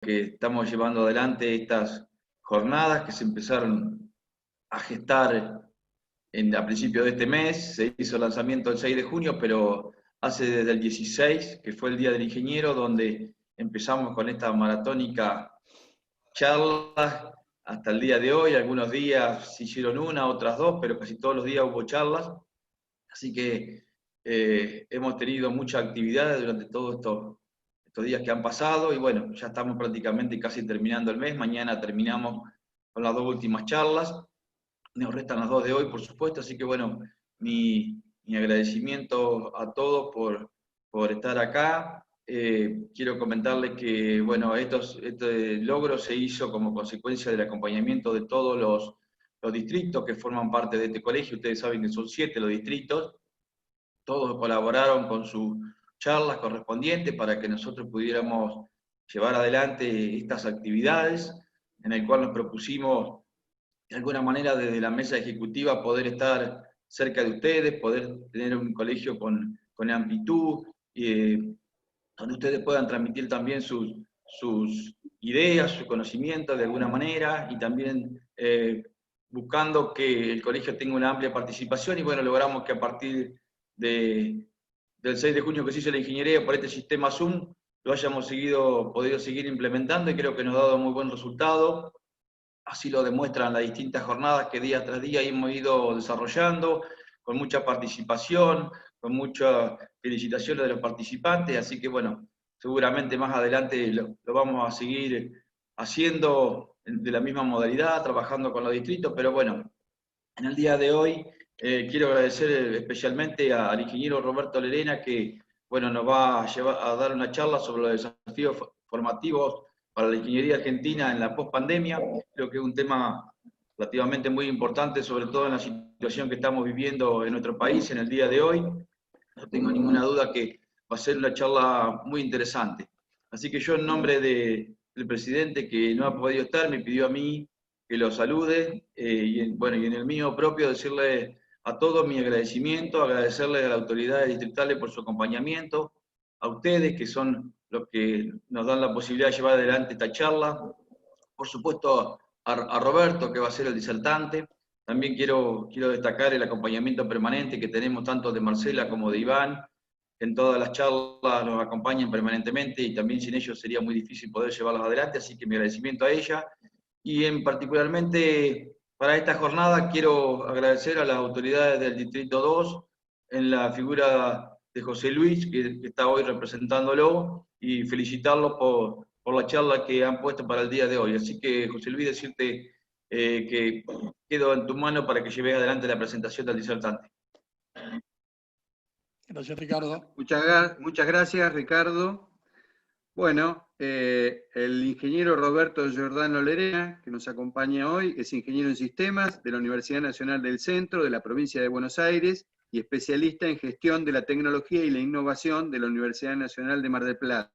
que estamos llevando adelante estas jornadas que se empezaron a gestar a principios de este mes. Se hizo el lanzamiento el 6 de junio, pero hace desde el 16, que fue el Día del Ingeniero, donde empezamos con esta maratónica charla hasta el día de hoy. Algunos días se hicieron una, otras dos, pero casi todos los días hubo charlas. Así que hemos tenido mucha actividad durante todos estos días que han pasado y bueno, ya estamos prácticamente casi terminando el mes. Mañana terminamos con las dos últimas charlas. Nos restan las dos de hoy, por supuesto, así que bueno, mi agradecimiento a todos por estar acá. Quiero comentarles que, bueno, este logro se hizo como consecuencia del acompañamiento de todos los distritos que forman parte de este colegio. Ustedes saben que son 7 los distritos, todos colaboraron con sus charlas correspondientes para que nosotros pudiéramos llevar adelante estas actividades, en el cual nos propusimos de alguna manera desde la mesa ejecutiva poder estar cerca de ustedes, poder tener un colegio con amplitud, donde ustedes puedan transmitir también sus ideas, su conocimiento de alguna manera, y también buscando que el colegio tenga una amplia participación, y bueno, logramos que a partir del 6 de junio que se hizo la ingeniería por este sistema Zoom, lo hayamos podido seguir implementando, y creo que nos ha dado muy buen resultado. Así lo demuestran las distintas jornadas que día tras día hemos ido desarrollando, con mucha participación, con muchas felicitaciones de los participantes, así que bueno, seguramente más adelante lo vamos a seguir haciendo de la misma modalidad, trabajando con los distritos, pero bueno, en el día de hoy quiero agradecer especialmente al ingeniero Roberto Lerena, que bueno, nos va a dar una charla sobre los desafíos formativos para la ingeniería argentina en la pospandemia. Creo que es un tema relativamente muy importante, sobre todo en la situación que estamos viviendo en nuestro país en el día de hoy. No tengo ninguna duda que va a ser una charla muy interesante. Así que yo, en nombre del presidente, que no ha podido estar, me pidió a mí que lo salude, bueno, y en el mío propio decirle a todos mi agradecimiento, agradecerle a las autoridades distritales por su acompañamiento, a ustedes que son los que nos dan la posibilidad de llevar adelante esta charla, por supuesto a Roberto, que va a ser el disertante. También quiero destacar el acompañamiento permanente que tenemos tanto de Marcela como de Iván. En todas las charlas nos acompañan permanentemente y también sin ellos sería muy difícil poder llevarlas adelante, así que mi agradecimiento a ella. Y particularmente para esta jornada quiero agradecer a las autoridades del Distrito 2, en la figura de José Luis, que está hoy representándolo, y felicitarlos por la charla que han puesto para el día de hoy. Así que, José Luis, decirte que quedo en tu mano para que lleves adelante la presentación del disertante. Gracias, Ricardo. Muchas gracias, Ricardo. Bueno, el ingeniero Roberto Giordano Lerena, que nos acompaña hoy, es ingeniero en sistemas de la Universidad Nacional del Centro de la provincia de Buenos Aires y especialista en gestión de la tecnología y la innovación de la Universidad Nacional de Mar del Plata.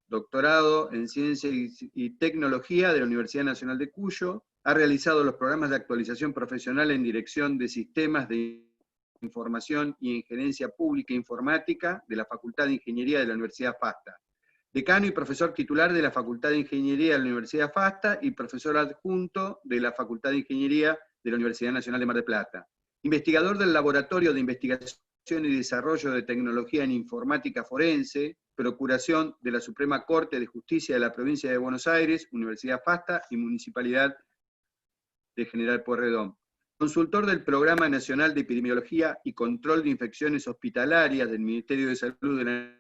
Doctorado en Ciencia y Tecnología de la Universidad Nacional de Cuyo. Ha realizado los programas de actualización profesional en Dirección de Sistemas de Información y en Gerencia Pública e Informática de la Facultad de Ingeniería de la Universidad FASTA. Decano y profesor titular de la Facultad de Ingeniería de la Universidad FASTA y profesor adjunto de la Facultad de Ingeniería de la Universidad Nacional de Mar del Plata. Investigador del Laboratorio de Investigación y Desarrollo de Tecnología en Informática Forense, Procuración de la Suprema Corte de Justicia de la Provincia de Buenos Aires, Universidad FASTA y Municipalidad de General Pueyrredón. Consultor del Programa Nacional de Epidemiología y Control de Infecciones Hospitalarias del Ministerio de Salud de la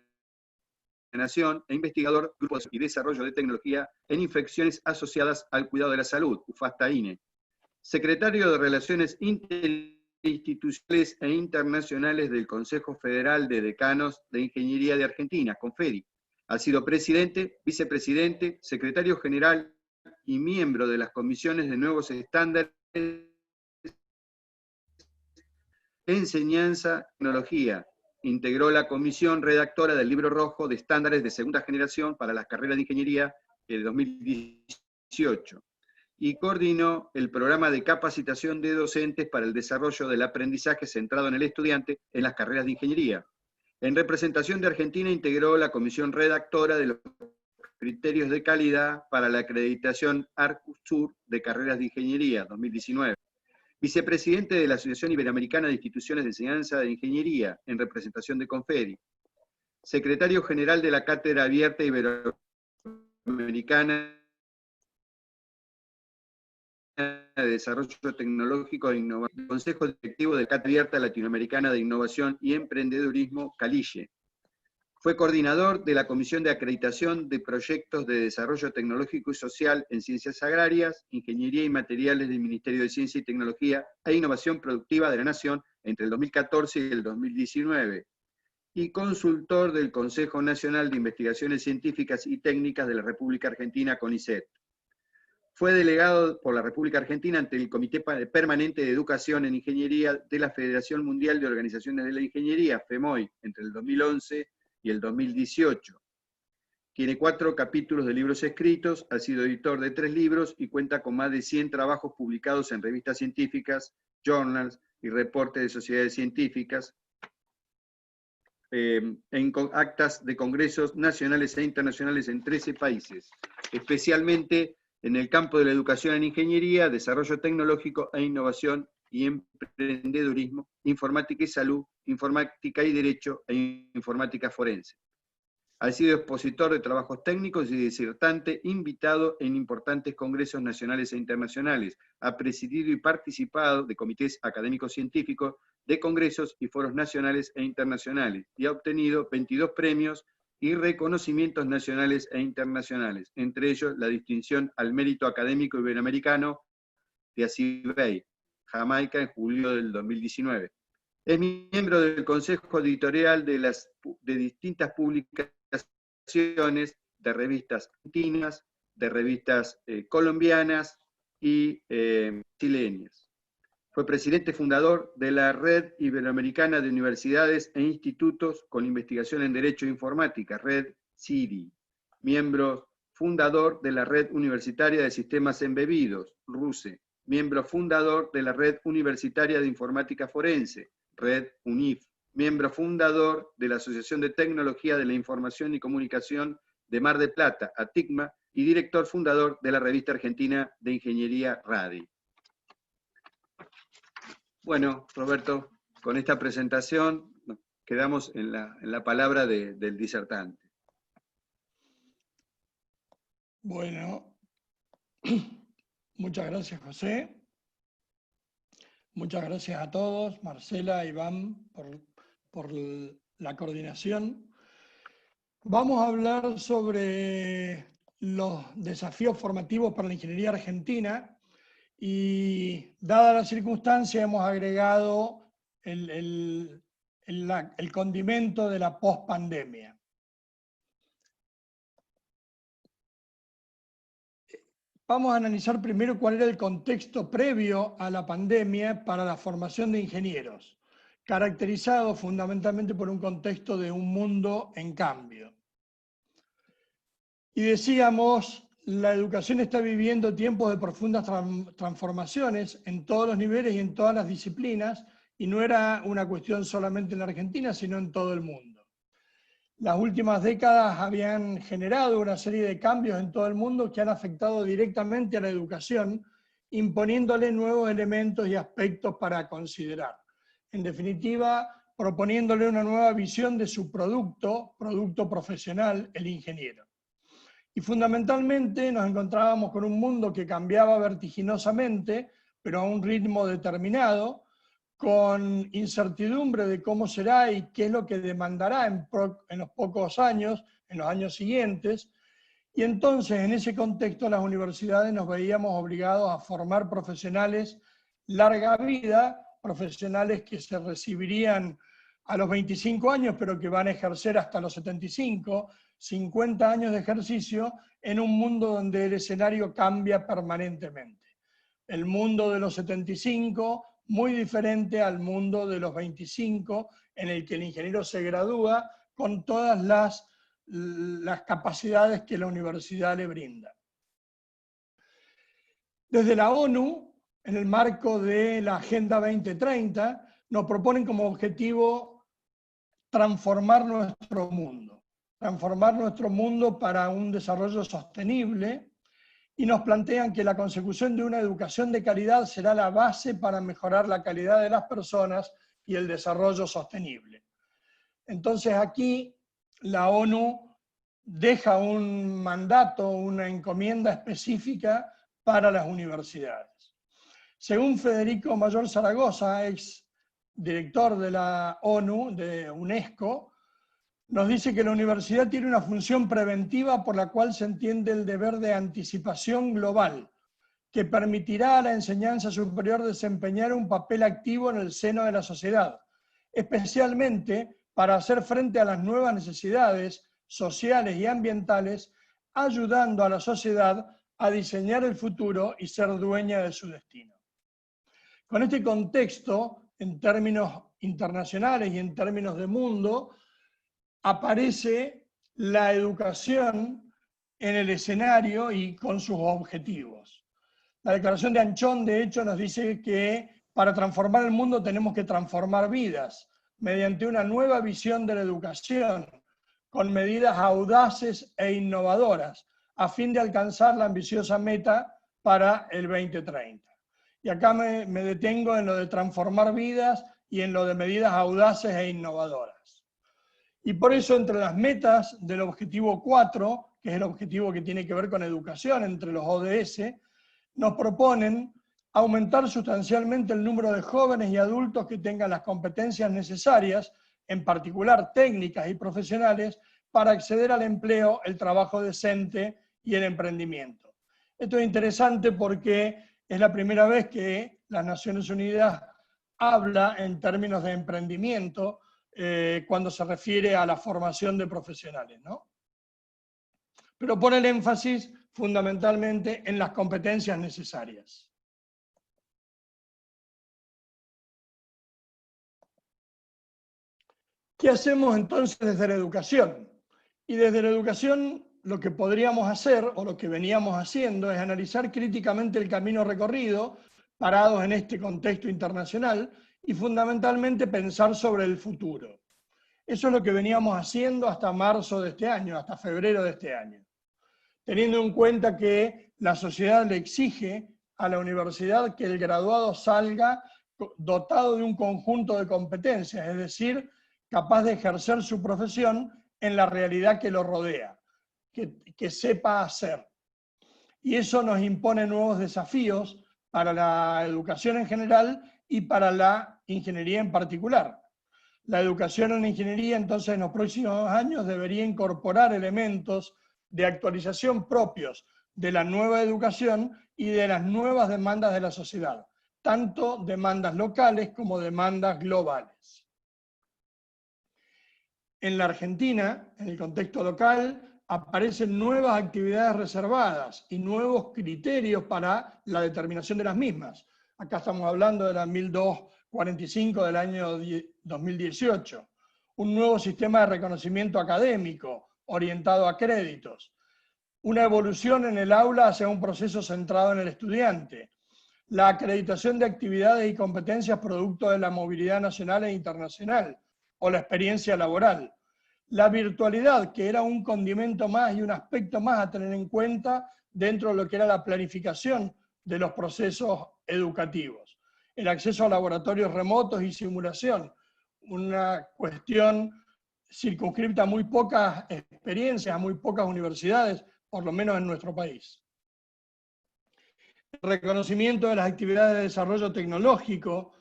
Nación e investigador Grupo y Desarrollo de Tecnología en Infecciones Asociadas al Cuidado de la Salud, UFASTA-INE. Secretario de Relaciones Interinstitucionales e Internacionales del Consejo Federal de Decanos de Ingeniería de Argentina, CONFEDI. Ha sido presidente, vicepresidente, secretario general y miembro de las comisiones de nuevos estándares Enseñanza y Tecnología. Integró la comisión redactora del Libro Rojo de Estándares de Segunda Generación para las carreras de Ingeniería de 2018 y coordinó el programa de capacitación de docentes para el desarrollo del aprendizaje centrado en el estudiante en las carreras de Ingeniería. En representación de Argentina integró la comisión redactora de los criterios de calidad para la acreditación Arcusur de carreras de ingeniería 2019. Vicepresidente de la Asociación Iberoamericana de Instituciones de Enseñanza de Ingeniería, en representación de Conferi. Secretario General de la Cátedra Abierta Iberoamericana de Desarrollo Tecnológico e Innovación. Consejo Directivo de la Cátedra Abierta Latinoamericana de Innovación y Emprendedurismo, CALICE. Fue coordinador de la Comisión de Acreditación de Proyectos de Desarrollo Tecnológico y Social en Ciencias Agrarias, Ingeniería y Materiales del Ministerio de Ciencia y Tecnología e Innovación Productiva de la Nación entre el 2014 y el 2019, y consultor del Consejo Nacional de Investigaciones Científicas y Técnicas de la República Argentina, CONICET. Fue delegado por la República Argentina ante el Comité Permanente de Educación en Ingeniería de la Federación Mundial de Organizaciones de la Ingeniería, FEMOI, entre el 2011 y el 2018. Tiene 4 capítulos de libros escritos, ha sido editor de 3 libros y cuenta con más de 100 trabajos publicados en revistas científicas, journals y reportes de sociedades científicas, en actas de congresos nacionales e internacionales en 13 países, especialmente en el campo de la educación en ingeniería, desarrollo tecnológico e innovación y emprendedurismo, informática y salud, informática y derecho e informática forense. Ha sido expositor de trabajos técnicos y disertante invitado en importantes congresos nacionales e internacionales. Ha presidido y participado de comités académicos científicos, de congresos y foros nacionales e internacionales, y ha obtenido 22 premios y reconocimientos nacionales e internacionales, entre ellos la distinción al mérito académico iberoamericano de Acibay, Jamaica, en julio del 2019. Es miembro del consejo editorial de distintas publicaciones, de revistas argentinas, de revistas colombianas y chilenas. Fue presidente fundador de la Red Iberoamericana de Universidades e Institutos con Investigación en Derecho e Informática, Red CIDI. Miembro fundador de la Red Universitaria de Sistemas Embebidos, RUSE. Miembro fundador de la Red Universitaria de Informática Forense, Red UNIF. Miembro fundador de la Asociación de Tecnología de la Información y Comunicación de Mar del Plata, ATICMA, y director fundador de la Revista Argentina de Ingeniería, RADI. Bueno, Roberto, con esta presentación quedamos en la palabra del disertante. Bueno, muchas gracias, José. Muchas gracias a todos, Marcela, Iván, por la coordinación. Vamos a hablar sobre los desafíos formativos para la ingeniería argentina y, dada la circunstancia, hemos agregado el condimento de la pospandemia. Vamos a analizar primero cuál era el contexto previo a la pandemia para la formación de ingenieros, caracterizado fundamentalmente por un contexto de un mundo en cambio. Y decíamos, la educación está viviendo tiempos de profundas transformaciones en todos los niveles y en todas las disciplinas, y no era una cuestión solamente en la Argentina, sino en todo el mundo. Las últimas décadas habían generado una serie de cambios en todo el mundo que han afectado directamente a la educación, imponiéndole nuevos elementos y aspectos para considerar. En definitiva, proponiéndole una nueva visión de su producto profesional, el ingeniero. Y fundamentalmente nos encontrábamos con un mundo que cambiaba vertiginosamente, pero a un ritmo determinado, con incertidumbre de cómo será y qué es lo que demandará en los pocos años, en los años siguientes. Y entonces, en ese contexto, las universidades nos veíamos obligados a formar profesionales larga vida, profesionales que se recibirían a los 25 años, pero que van a ejercer hasta los 75, 50 años de ejercicio, en un mundo donde el escenario cambia permanentemente. El mundo de los 75, muy diferente al mundo de los 25, en el que el ingeniero se gradúa con todas las capacidades que la universidad le brinda. Desde la ONU, en el marco de la Agenda 2030, nos proponen como objetivo transformar nuestro mundo. transformar nuestro mundo para un desarrollo sostenible y nos plantean que la consecución de una educación de calidad será la base para mejorar la calidad de las personas y el desarrollo sostenible. Entonces aquí la ONU deja un mandato, una encomienda específica para las universidades. Según Federico Mayor Zaragoza, ex director de la ONU, de UNESCO, nos dice que la universidad tiene una función preventiva por la cual se entiende el deber de anticipación global, que permitirá a la enseñanza superior desempeñar un papel activo en el seno de la sociedad, especialmente para hacer frente a las nuevas necesidades sociales y ambientales, ayudando a la sociedad a diseñar el futuro y ser dueña de su destino. Con este contexto, en términos internacionales y en términos de mundo, aparece la educación en el escenario y con sus objetivos. La declaración de Anchón, de hecho, nos dice que para transformar el mundo tenemos que transformar vidas mediante una nueva visión de la educación, con medidas audaces e innovadoras, a fin de alcanzar la ambiciosa meta para el 2030. Y acá me detengo en lo de transformar vidas y en lo de medidas audaces e innovadoras. Y por eso, entre las metas del objetivo 4, que es el objetivo que tiene que ver con educación entre los ODS, nos proponen aumentar sustancialmente el número de jóvenes y adultos que tengan las competencias necesarias, en particular técnicas y profesionales, para acceder al empleo, el trabajo decente y el emprendimiento. Esto es interesante porque es la primera vez que las Naciones Unidas habla en términos de emprendimiento cuando se refiere a la formación de profesionales, ¿no? Pero pone el énfasis fundamentalmente en las competencias necesarias. ¿Qué hacemos entonces desde la educación? Y desde la educación lo que podríamos hacer, o lo que veníamos haciendo, es analizar críticamente el camino recorrido, parados en este contexto internacional, y fundamentalmente pensar sobre el futuro. Eso es lo que veníamos haciendo hasta marzo de este año, hasta febrero de este año. Teniendo en cuenta que la sociedad le exige a la universidad que el graduado salga dotado de un conjunto de competencias, es decir, capaz de ejercer su profesión en la realidad que lo rodea, que sepa hacer. Y eso nos impone nuevos desafíos para la educación en general y para la ingeniería en particular. La educación en la ingeniería, entonces, en los próximos años debería incorporar elementos de actualización propios de la nueva educación y de las nuevas demandas de la sociedad, tanto demandas locales como demandas globales. En la Argentina, en el contexto local, aparecen nuevas actividades reservadas y nuevos criterios para la determinación de las mismas. Acá estamos hablando de la 1245 del año 2018. Un nuevo sistema de reconocimiento académico orientado a créditos. Una evolución en el aula hacia un proceso centrado en el estudiante. La acreditación de actividades y competencias producto de la movilidad nacional e internacional, o la experiencia laboral. La virtualidad, que era un condimento más y un aspecto más a tener en cuenta dentro de lo que era la planificación de los procesos educativos. El acceso a laboratorios remotos y simulación, una cuestión circunscripta a muy pocas experiencias, a muy pocas universidades, por lo menos en nuestro país. El reconocimiento de las actividades de desarrollo tecnológico,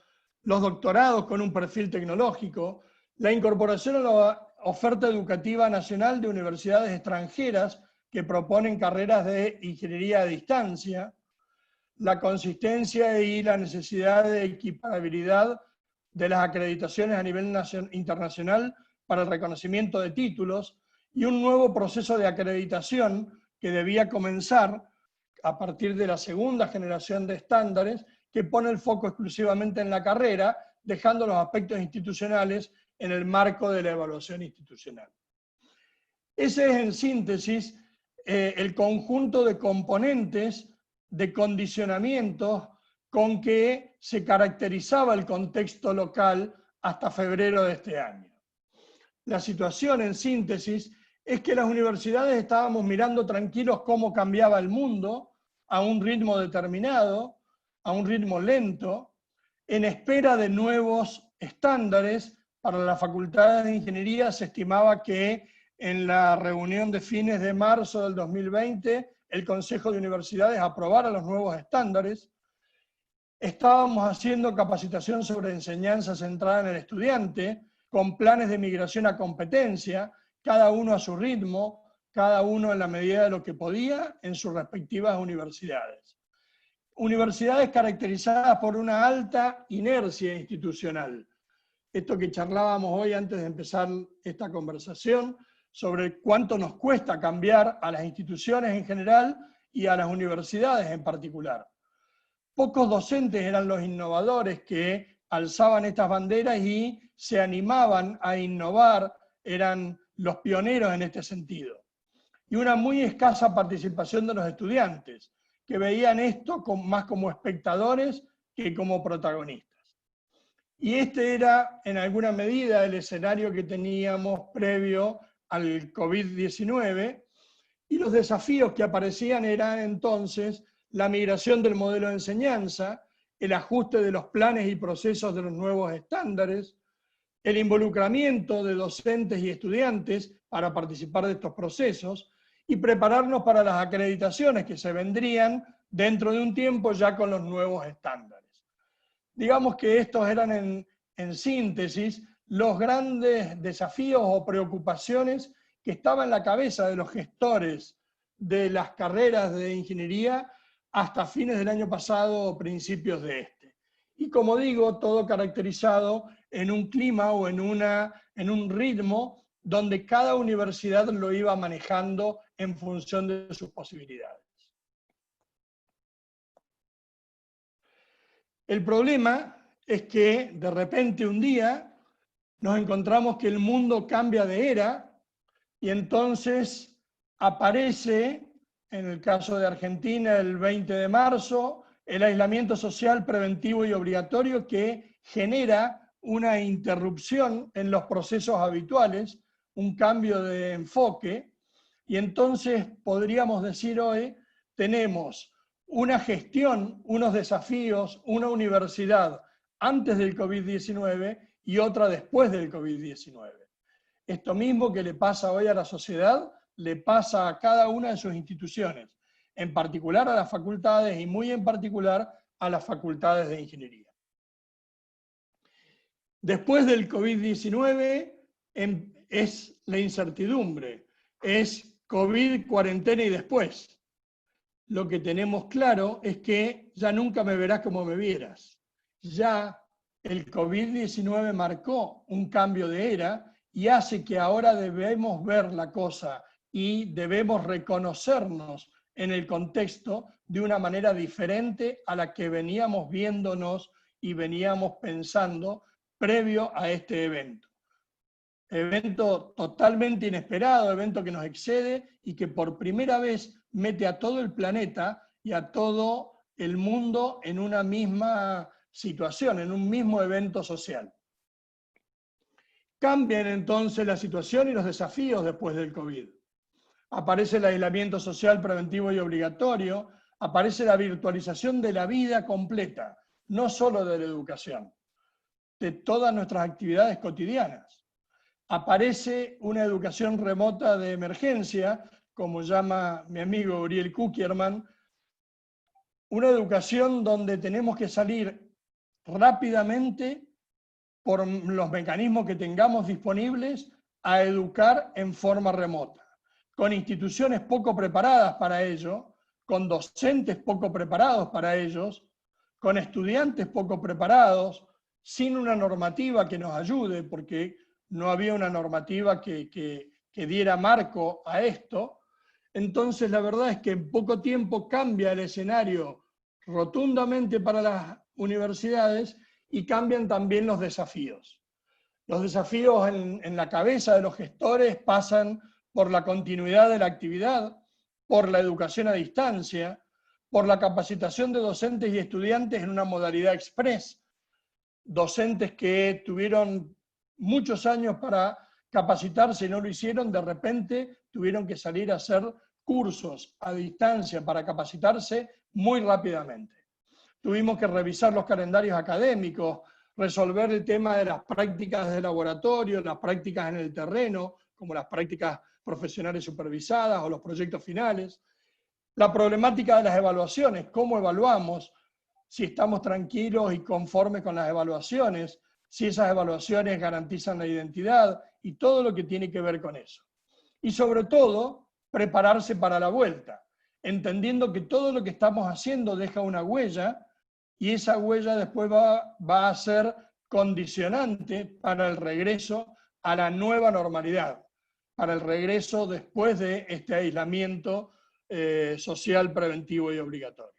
los doctorados con un perfil tecnológico, la incorporación a la oferta educativa nacional de universidades extranjeras que proponen carreras de ingeniería a distancia, la consistencia y la necesidad de equiparabilidad de las acreditaciones a nivel internacional para el reconocimiento de títulos y un nuevo proceso de acreditación que debía comenzar a partir de la segunda generación de estándares que pone el foco exclusivamente en la carrera, dejando los aspectos institucionales en el marco de la evaluación institucional. Ese es, en síntesis, el conjunto de componentes, de condicionamientos con que se caracterizaba el contexto local hasta febrero de este año. La situación, en síntesis, es que las universidades estábamos mirando tranquilos cómo cambiaba el mundo a un ritmo determinado, a un ritmo lento, en espera de nuevos estándares. Para la Facultad de Ingeniería se estimaba que en la reunión de fines de marzo del 2020 el Consejo de Universidades aprobara los nuevos estándares. Estábamos haciendo capacitación sobre enseñanza centrada en el estudiante, con planes de migración a competencia, cada uno a su ritmo, cada uno en la medida de lo que podía en sus respectivas universidades. Universidades caracterizadas por una alta inercia institucional. Esto que charlábamos hoy antes de empezar esta conversación, sobre cuánto nos cuesta cambiar a las instituciones en general y a las universidades en particular. Pocos docentes eran los innovadores que alzaban estas banderas y se animaban a innovar, eran los pioneros en este sentido. Y una muy escasa participación de los estudiantes, que veían esto más como espectadores que como protagonistas. Y este era, en alguna medida, el escenario que teníamos previo al COVID-19, y los desafíos que aparecían eran entonces la migración del modelo de enseñanza, el ajuste de los planes y procesos de los nuevos estándares, el involucramiento de docentes y estudiantes para participar de estos procesos, y prepararnos para las acreditaciones que se vendrían dentro de un tiempo ya con los nuevos estándares. Digamos que estos eran en síntesis los grandes desafíos o preocupaciones que estaban en la cabeza de los gestores de las carreras de ingeniería hasta fines del año pasado o principios de este. Y como digo, todo caracterizado en un clima o en un ritmo donde cada universidad lo iba manejando en función de sus posibilidades. El problema es que de repente un día nos encontramos que el mundo cambia de era y entonces aparece, en el caso de Argentina, el 20 de marzo, el aislamiento social preventivo y obligatorio que genera una interrupción en los procesos habituales, un cambio de enfoque, y entonces podríamos decir hoy, tenemos una gestión, unos desafíos, una universidad antes del COVID-19 y otra después del COVID-19. Esto mismo que le pasa hoy a la sociedad, le pasa a cada una de sus instituciones, en particular a las facultades y muy en particular a las facultades de ingeniería. Después del COVID-19 es la incertidumbre, es COVID, cuarentena y después. Lo que tenemos claro es que ya nunca me verás como me vieras. Ya el COVID-19 marcó un cambio de era y hace que ahora debemos ver la cosa y debemos reconocernos en el contexto de una manera diferente a la que veníamos viéndonos y veníamos pensando previo a este evento. Evento totalmente inesperado, evento que nos excede y que por primera vez mete a todo el planeta y a todo el mundo en una misma situación, en un mismo evento social. Cambian entonces la situación y los desafíos después del COVID. Aparece el aislamiento social preventivo y obligatorio, aparece la virtualización de la vida completa, no solo de la educación, de todas nuestras actividades cotidianas. Aparece una educación remota de emergencia, como llama mi amigo Uriel Kuckerman, una educación donde tenemos que salir rápidamente por los mecanismos que tengamos disponibles a educar en forma remota, con instituciones poco preparadas para ello, con docentes poco preparados para ellos, con estudiantes poco preparados, sin una normativa que nos ayude, porque no había una normativa que diera marco a esto. Entonces la verdad es que en poco tiempo cambia el escenario rotundamente para las universidades y cambian también los desafíos. Los desafíos en la cabeza de los gestores pasan por la continuidad de la actividad, por la educación a distancia, por la capacitación de docentes y estudiantes en una modalidad express, docentes que tuvieron muchos años para capacitarse y no lo hicieron, de repente tuvieron que salir a hacer cursos a distancia para capacitarse muy rápidamente. Tuvimos que revisar los calendarios académicos, resolver el tema de las prácticas de laboratorio, las prácticas en el terreno, como las prácticas profesionales supervisadas o los proyectos finales. La problemática de las evaluaciones, cómo evaluamos, si estamos tranquilos y conformes con las evaluaciones, si esas evaluaciones garantizan la identidad y todo lo que tiene que ver con eso. Y sobre todo, prepararse para la vuelta, entendiendo que todo lo que estamos haciendo deja una huella y esa huella después va a ser condicionante para el regreso a la nueva normalidad, para el regreso después de este aislamiento social preventivo y obligatorio.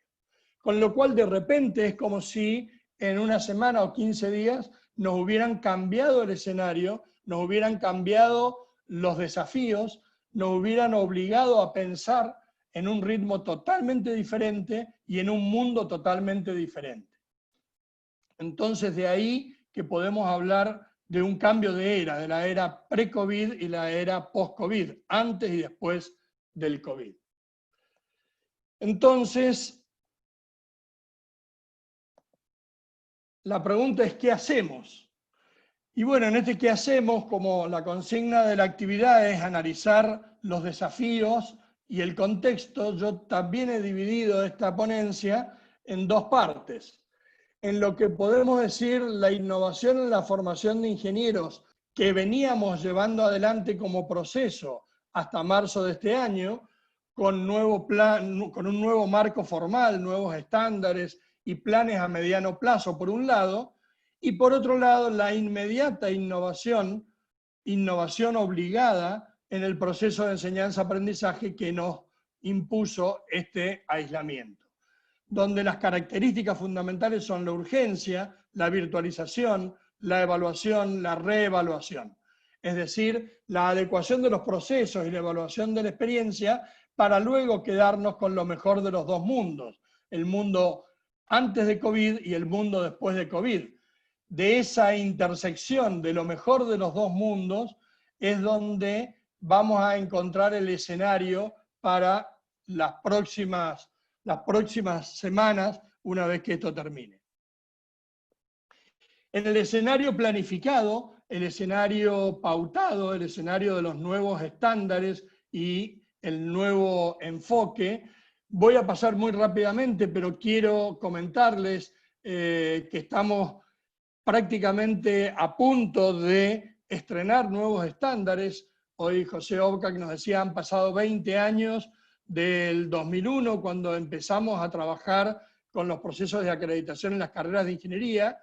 Con lo cual, de repente, es como si en una semana o 15 días nos hubieran cambiado el escenario, nos hubieran cambiado los desafíos, nos hubieran obligado a pensar en un ritmo totalmente diferente y en un mundo totalmente diferente. Entonces, de ahí que podemos hablar de un cambio de la era pre-COVID y la era post-COVID, antes y después del COVID. Entonces, la pregunta es, ¿qué hacemos? Y bueno, en este ¿qué hacemos? Como la consigna de la actividad es analizar los desafíos y el contexto, yo también he dividido esta ponencia en dos partes. En lo que podemos decir la innovación en la formación de ingenieros que veníamos llevando adelante como proceso hasta marzo de este año, con un nuevo marco formal, nuevos estándares y planes a mediano plazo, por un lado, y por otro lado, la inmediata innovación obligada en el proceso de enseñanza-aprendizaje que nos impuso este aislamiento, donde las características fundamentales son la urgencia, la virtualización, la evaluación, la reevaluación. Es decir, la adecuación de los procesos y la evaluación de la experiencia para luego quedarnos con lo mejor de los dos mundos, el mundo antes de COVID y el mundo después de COVID. De esa intersección de lo mejor de los dos mundos es donde vamos a encontrar el escenario para las próximas semanas, una vez que esto termine. En el escenario planificado, el escenario pautado, el escenario de los nuevos estándares y el nuevo enfoque, voy a pasar muy rápidamente, pero quiero comentarles que estamos prácticamente a punto de estrenar nuevos estándares. Hoy José Obca, que nos decía, han pasado 20 años del 2001, cuando empezamos a trabajar con los procesos de acreditación en las carreras de ingeniería,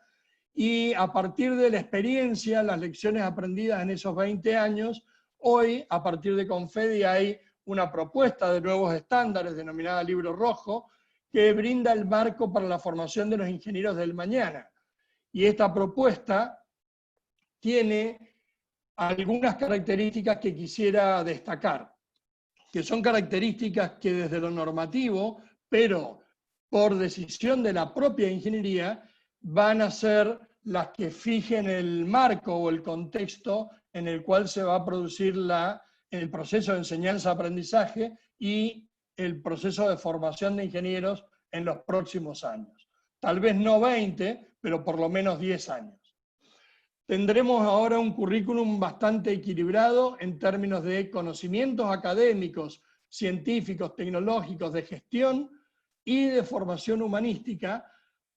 y a partir de la experiencia, las lecciones aprendidas en esos 20 años, hoy, a partir de Confedi, hay una propuesta de nuevos estándares denominada Libro Rojo, que brinda el marco para la formación de los ingenieros del mañana. Y esta propuesta tiene algunas características que quisiera destacar, que son características que desde lo normativo, pero por decisión de la propia ingeniería, van a ser las que fijen el marco o el contexto en el cual se va a producir el proceso de enseñanza-aprendizaje y el proceso de formación de ingenieros en los próximos años. Tal vez no 20, pero por lo menos 10 años. Tendremos ahora un currículum bastante equilibrado en términos de conocimientos académicos, científicos, tecnológicos, de gestión y de formación humanística,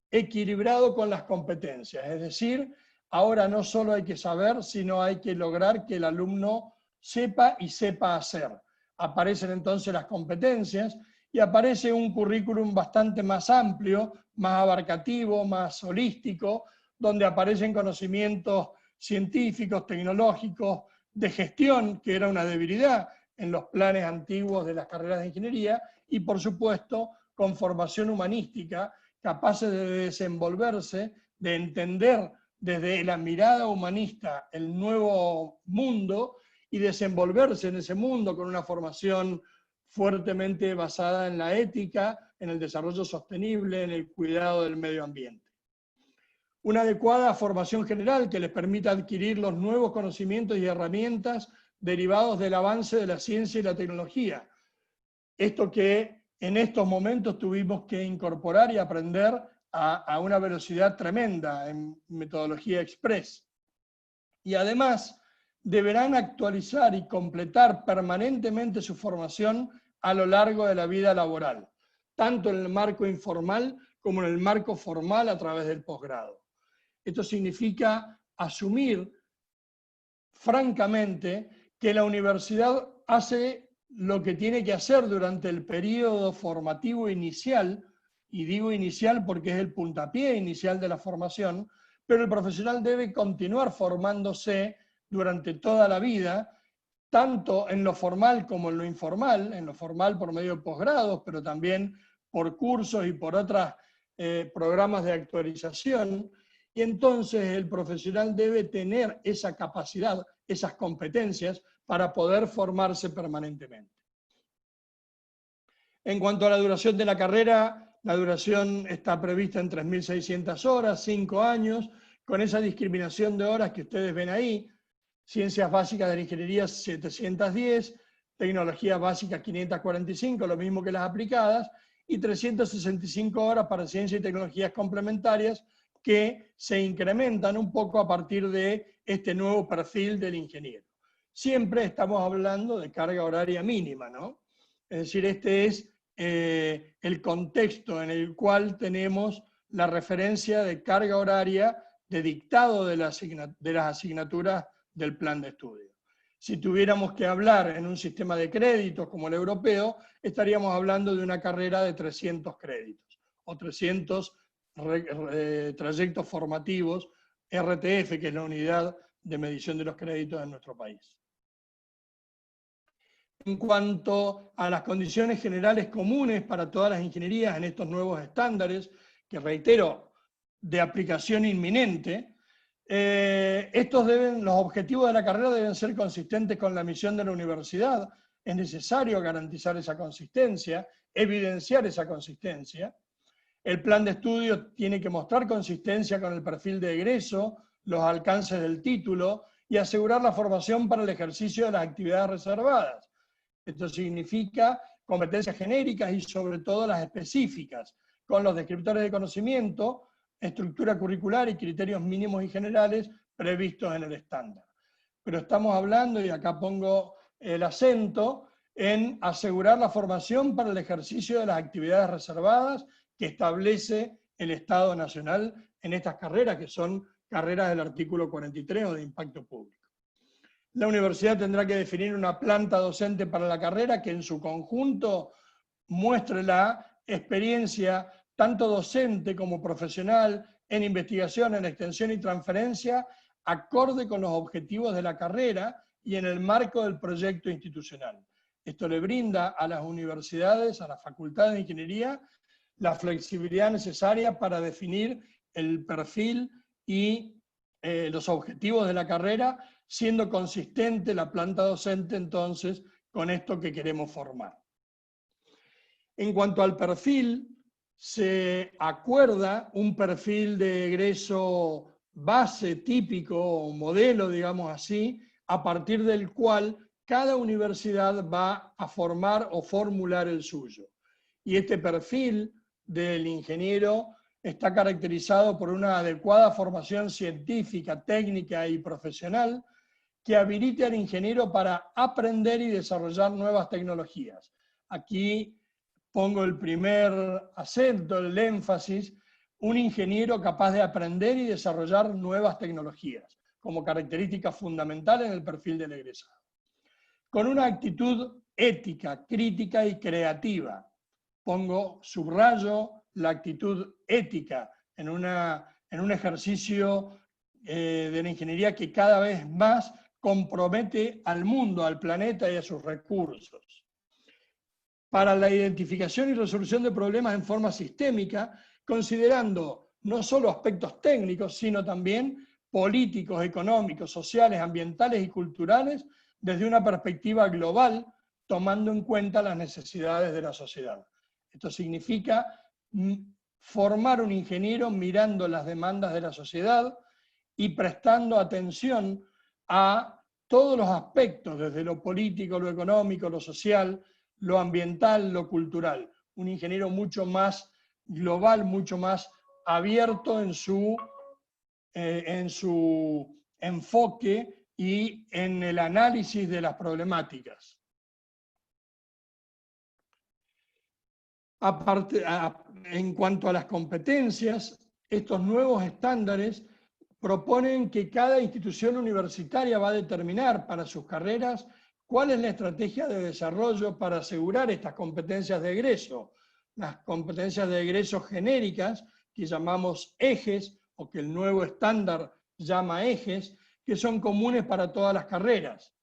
equilibrado con las competencias. Es decir, ahora no solo hay que saber, sino hay que lograr que el alumno sepa y sepa hacer. Aparecen entonces las competencias y aparece un currículum bastante más amplio, más abarcativo, más holístico, donde aparecen conocimientos científicos, tecnológicos, de gestión, que era una debilidad en los planes antiguos de las carreras de ingeniería, y por supuesto con formación humanística, capaces de desenvolverse, de entender desde la mirada humanista el nuevo mundo y desenvolverse en ese mundo con una formación fuertemente basada en la ética, en el desarrollo sostenible, en el cuidado del medio ambiente. Una adecuada formación general que les permita adquirir los nuevos conocimientos y herramientas derivados del avance de la ciencia y la tecnología. Esto que en estos momentos tuvimos que incorporar y aprender a una velocidad tremenda en metodología express. Y además deberán actualizar y completar permanentemente su formación a lo largo de la vida laboral, tanto en el marco informal como en el marco formal a través del posgrado. Esto significa asumir francamente que la universidad hace lo que tiene que hacer durante el periodo formativo inicial, y digo inicial porque es el puntapié inicial de la formación, pero el profesional debe continuar formándose durante toda la vida, tanto en lo formal como en lo formal por medio de posgrados, pero también por cursos y por otros programas de actualización, y entonces el profesional debe tener esa capacidad, esas competencias para poder formarse permanentemente. En cuanto a la duración de la carrera, la duración está prevista en 3.600 horas, 5 años, con esa discriminación de horas que ustedes ven ahí. Ciencias básicas de la ingeniería 710, tecnologías básicas 545, lo mismo que las aplicadas, y 365 horas para ciencias y tecnologías complementarias, que se incrementan un poco a partir de este nuevo perfil del ingeniero. Siempre estamos hablando de carga horaria mínima, ¿no? Es decir, este es el contexto en el cual tenemos la referencia de carga horaria de dictado de las asignaturas del plan de estudio. Si tuviéramos que hablar en un sistema de créditos como el europeo, estaríamos hablando de una carrera de 300 créditos o 300 trayectos formativos, RTF, que es la unidad de medición de los créditos en nuestro país. En cuanto a las condiciones generales comunes para todas las ingenierías en estos nuevos estándares, que reitero, de aplicación inminente, los objetivos de la carrera deben ser consistentes con la misión de la universidad. Es necesario garantizar esa consistencia, evidenciar esa consistencia. El plan de estudio tiene que mostrar consistencia con el perfil de egreso, los alcances del título y asegurar la formación para el ejercicio de las actividades reservadas. Esto significa competencias genéricas y sobre todo las específicas, con los descriptores de conocimiento, estructura curricular y criterios mínimos y generales previstos en el estándar. Pero estamos hablando, y acá pongo el acento, en asegurar la formación para el ejercicio de las actividades reservadas que establece el Estado Nacional en estas carreras, que son carreras del artículo 43 o de impacto público. La universidad tendrá que definir una planta docente para la carrera que en su conjunto muestre la experiencia tanto docente como profesional en investigación, en extensión y transferencia, acorde con los objetivos de la carrera y en el marco del proyecto institucional. Esto le brinda a las universidades, a las facultades de ingeniería, la flexibilidad necesaria para definir el perfil y los objetivos de la carrera, siendo consistente la planta docente entonces con esto que queremos formar. En cuanto al perfil, se acuerda un perfil de egreso base típico o modelo, digamos así, a partir del cual cada universidad va a formar o formular el suyo. Y este perfil del ingeniero está caracterizado por una adecuada formación científica, técnica y profesional que habilite al ingeniero para aprender y desarrollar nuevas tecnologías. Aquí pongo el primer acento, el énfasis, un ingeniero capaz de aprender y desarrollar nuevas tecnologías, como característica fundamental en el perfil del egresado. Con una actitud ética, crítica y creativa. Subrayo la actitud ética en un ejercicio de la ingeniería que cada vez más compromete al mundo, al planeta y a sus recursos. Para la identificación y resolución de problemas en forma sistémica, considerando no solo aspectos técnicos, sino también políticos, económicos, sociales, ambientales y culturales, desde una perspectiva global, tomando en cuenta las necesidades de la sociedad. Esto significa formar un ingeniero mirando las demandas de la sociedad y prestando atención a todos los aspectos, desde lo político, lo económico, lo social, lo ambiental, lo cultural. Un ingeniero mucho más global, mucho más abierto en su enfoque y en el análisis de las problemáticas. En cuanto a las competencias, estos nuevos estándares proponen que cada institución universitaria va a determinar para sus carreras cuál es la estrategia de desarrollo para asegurar estas competencias de egreso. Las competencias de egreso genéricas, que llamamos ejes, o que el nuevo estándar llama ejes, que son comunes para todas las carreras.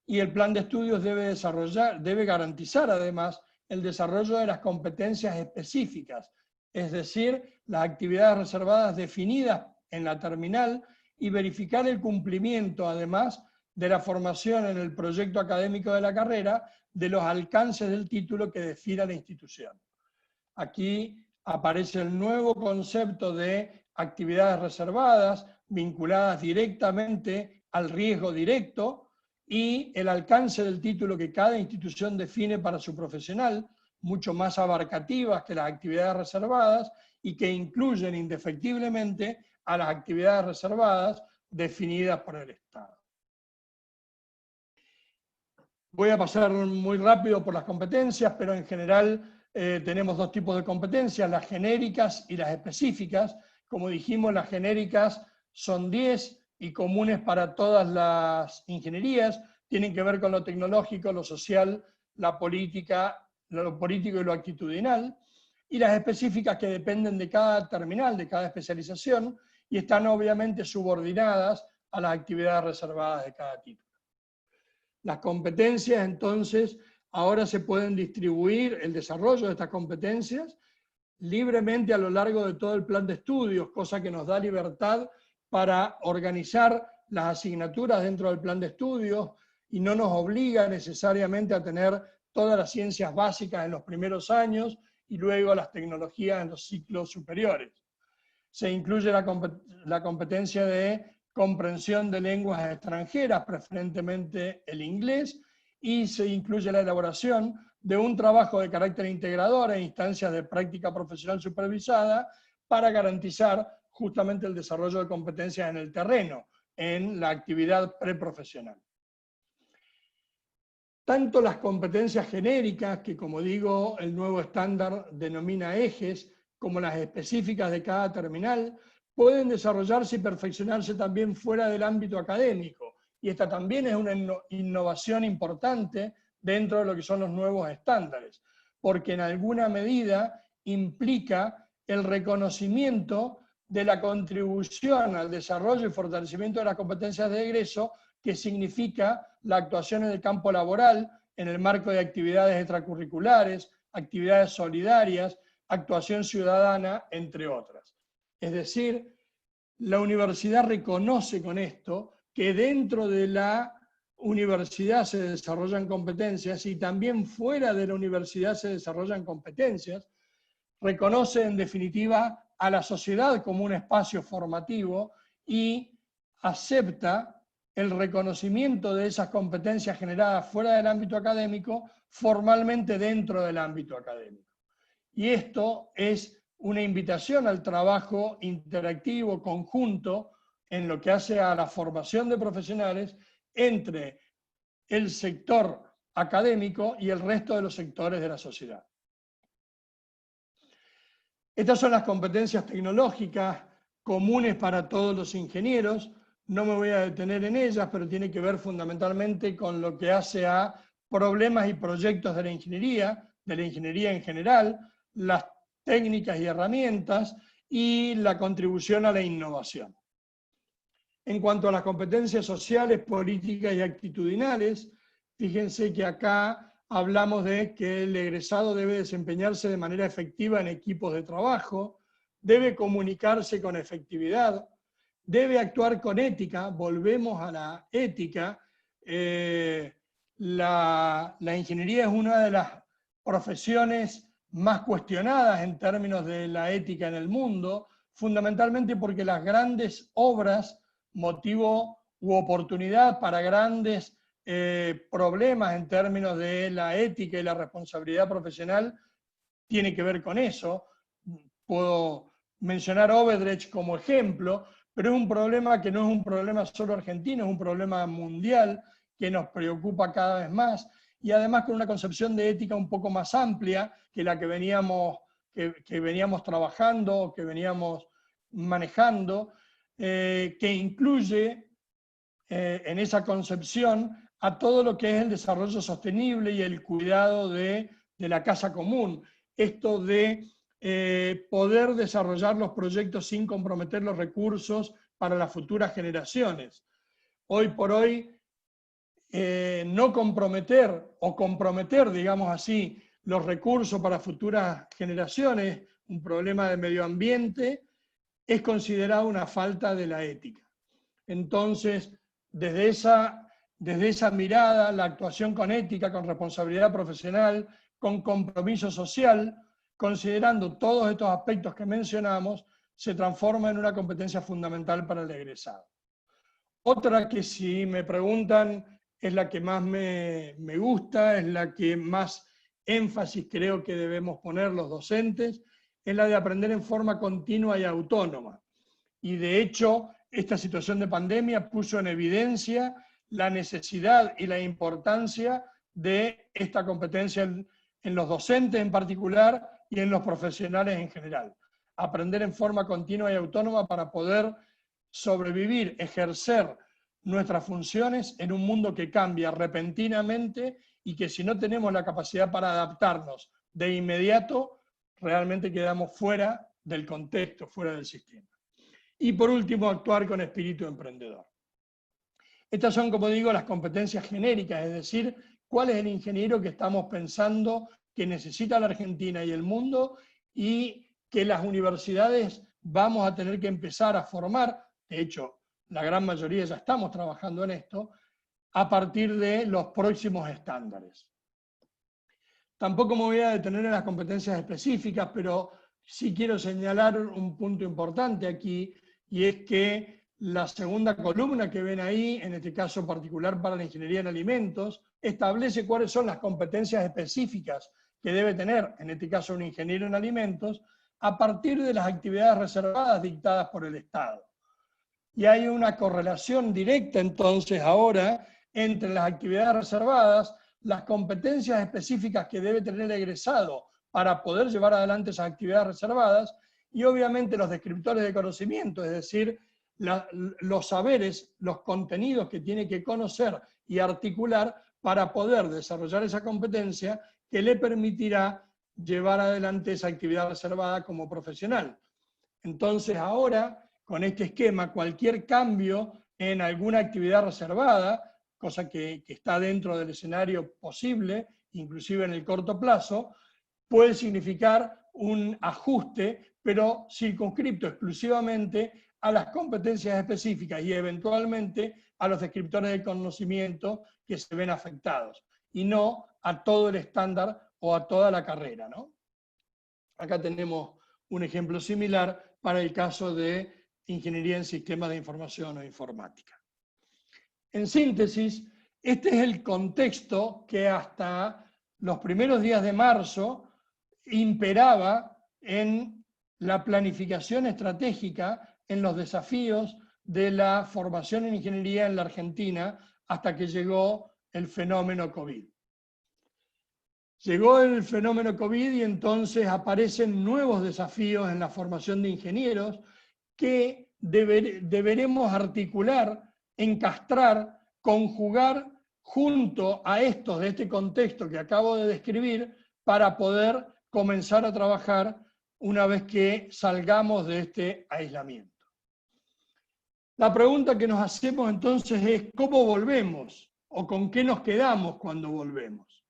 Y el plan de estudios debe garantizar además el desarrollo de las competencias específicas, es decir, las actividades reservadas definidas en la terminal y verificar el cumplimiento, además, de la formación en el proyecto académico de la carrera, de los alcances del título que defina la institución. Aquí aparece el nuevo concepto de actividades reservadas, vinculadas directamente al riesgo directo, y el alcance del título que cada institución define para su profesional, mucho más abarcativas que las actividades reservadas y que incluyen indefectiblemente a las actividades reservadas definidas por el Estado. Voy a pasar muy rápido por las competencias, pero en general tenemos dos tipos de competencias, las genéricas y las específicas. Como dijimos, las genéricas son 10 y comunes para todas las ingenierías, tienen que ver con lo tecnológico, lo social, la política, lo político y lo actitudinal, y las específicas que dependen de cada terminal, de cada especialización, y están obviamente subordinadas a las actividades reservadas de cada título. Las competencias, entonces, ahora se pueden distribuir el desarrollo de estas competencias libremente a lo largo de todo el plan de estudios, cosa que nos da libertad para organizar las asignaturas dentro del plan de estudios y no nos obliga necesariamente a tener todas las ciencias básicas en los primeros años y luego las tecnologías en los ciclos superiores. Se incluye la competencia de comprensión de lenguas extranjeras, preferentemente el inglés, y se incluye la elaboración de un trabajo de carácter integrador e instancias de práctica profesional supervisada para garantizar justamente el desarrollo de competencias en el terreno, en la actividad preprofesional. Tanto las competencias genéricas, que como digo, el nuevo estándar denomina ejes, como las específicas de cada terminal, pueden desarrollarse y perfeccionarse también fuera del ámbito académico. Y esta también es una innovación importante dentro de lo que son los nuevos estándares, porque en alguna medida implica el reconocimiento de la contribución al desarrollo y fortalecimiento de las competencias de egreso, que significa la actuación en el campo laboral, en el marco de actividades extracurriculares, actividades solidarias, actuación ciudadana, entre otras. Es decir, la universidad reconoce con esto que dentro de la universidad se desarrollan competencias y también fuera de la universidad se desarrollan competencias, reconoce en definitiva a la sociedad como un espacio formativo y acepta el reconocimiento de esas competencias generadas fuera del ámbito académico formalmente dentro del ámbito académico. Y esto es una invitación al trabajo interactivo, conjunto, en lo que hace a la formación de profesionales entre el sector académico y el resto de los sectores de la sociedad. Estas son las competencias tecnológicas comunes para todos los ingenieros. No me voy a detener en ellas, pero tiene que ver fundamentalmente con lo que hace a problemas y proyectos de la ingeniería en general, las técnicas y herramientas y la contribución a la innovación. En cuanto a las competencias sociales, políticas y actitudinales, fíjense que acá hablamos de que el egresado debe desempeñarse de manera efectiva en equipos de trabajo, debe comunicarse con efectividad, debe actuar con ética, volvemos a la ética. La ingeniería es una de las profesiones más cuestionadas en términos de la ética en el mundo, fundamentalmente porque las grandes obras, motivo u oportunidad para grandes problemas en términos de la ética y la responsabilidad profesional, tiene que ver con eso. Puedo mencionar Obedrecht como ejemplo, pero es un problema que no es un problema solo argentino, es un problema mundial que nos preocupa cada vez más, y además con una concepción de ética un poco más amplia que la que veníamos trabajando, que veníamos manejando, que incluye en esa concepción a todo lo que es el desarrollo sostenible y el cuidado de la casa común. Esto de poder desarrollar los proyectos sin comprometer los recursos para las futuras generaciones. Hoy por hoy, no comprometer o comprometer, digamos así, los recursos para futuras generaciones, un problema de medio ambiente, es considerado una falta de la ética. Entonces, desde esa mirada, la actuación con ética, con responsabilidad profesional, con compromiso social, considerando todos estos aspectos que mencionamos, se transforma en una competencia fundamental para el egresado. Otra que, si me preguntan, es la que más me gusta, es la que más énfasis creo que debemos poner los docentes, es la de aprender en forma continua y autónoma. Y de hecho, esta situación de pandemia puso en evidencia la necesidad y la importancia de esta competencia en los docentes en particular y en los profesionales en general. Aprender en forma continua y autónoma para poder sobrevivir, ejercer nuestras funciones en un mundo que cambia repentinamente y que si no tenemos la capacidad para adaptarnos de inmediato, realmente quedamos fuera del contexto, fuera del sistema. Y por último, actuar con espíritu emprendedor. Estas son, como digo, las competencias genéricas, es decir, cuál es el ingeniero que estamos pensando que necesita la Argentina y el mundo y que las universidades vamos a tener que empezar a formar, de hecho, la gran mayoría ya estamos trabajando en esto, a partir de los próximos estándares. Tampoco me voy a detener en las competencias específicas, pero sí quiero señalar un punto importante aquí, y es que la segunda columna que ven ahí, en este caso particular para la ingeniería en alimentos, establece cuáles son las competencias específicas que debe tener, en este caso un ingeniero en alimentos, a partir de las actividades reservadas dictadas por el Estado. Y hay una correlación directa entonces ahora entre las actividades reservadas, las competencias específicas que debe tener el egresado para poder llevar adelante esas actividades reservadas, y obviamente los descriptores de conocimiento, es decir, los saberes, los contenidos que tiene que conocer y articular para poder desarrollar esa competencia que le permitirá llevar adelante esa actividad reservada como profesional. Entonces ahora, con este esquema, cualquier cambio en alguna actividad reservada, cosa que está dentro del escenario posible, inclusive en el corto plazo, puede significar un ajuste, pero circunscripto exclusivamente a las competencias específicas y eventualmente a los descriptores de conocimiento que se ven afectados, y no a todo el estándar o a toda la carrera, ¿no? Acá tenemos un ejemplo similar para el caso de ingeniería en sistemas de información o informática. En síntesis, este es el contexto que hasta los primeros días de marzo imperaba en la planificación estratégica, en los desafíos de la formación en ingeniería en la Argentina, hasta que llegó el fenómeno COVID. Llegó el fenómeno COVID y entonces aparecen nuevos desafíos en la formación de ingenieros que deberemos articular, encastrar, conjugar junto a estos de este contexto que acabo de describir para poder comenzar a trabajar una vez que salgamos de este aislamiento. La pregunta que nos hacemos entonces es ¿cómo volvemos? ¿O con qué nos quedamos cuando volvemos?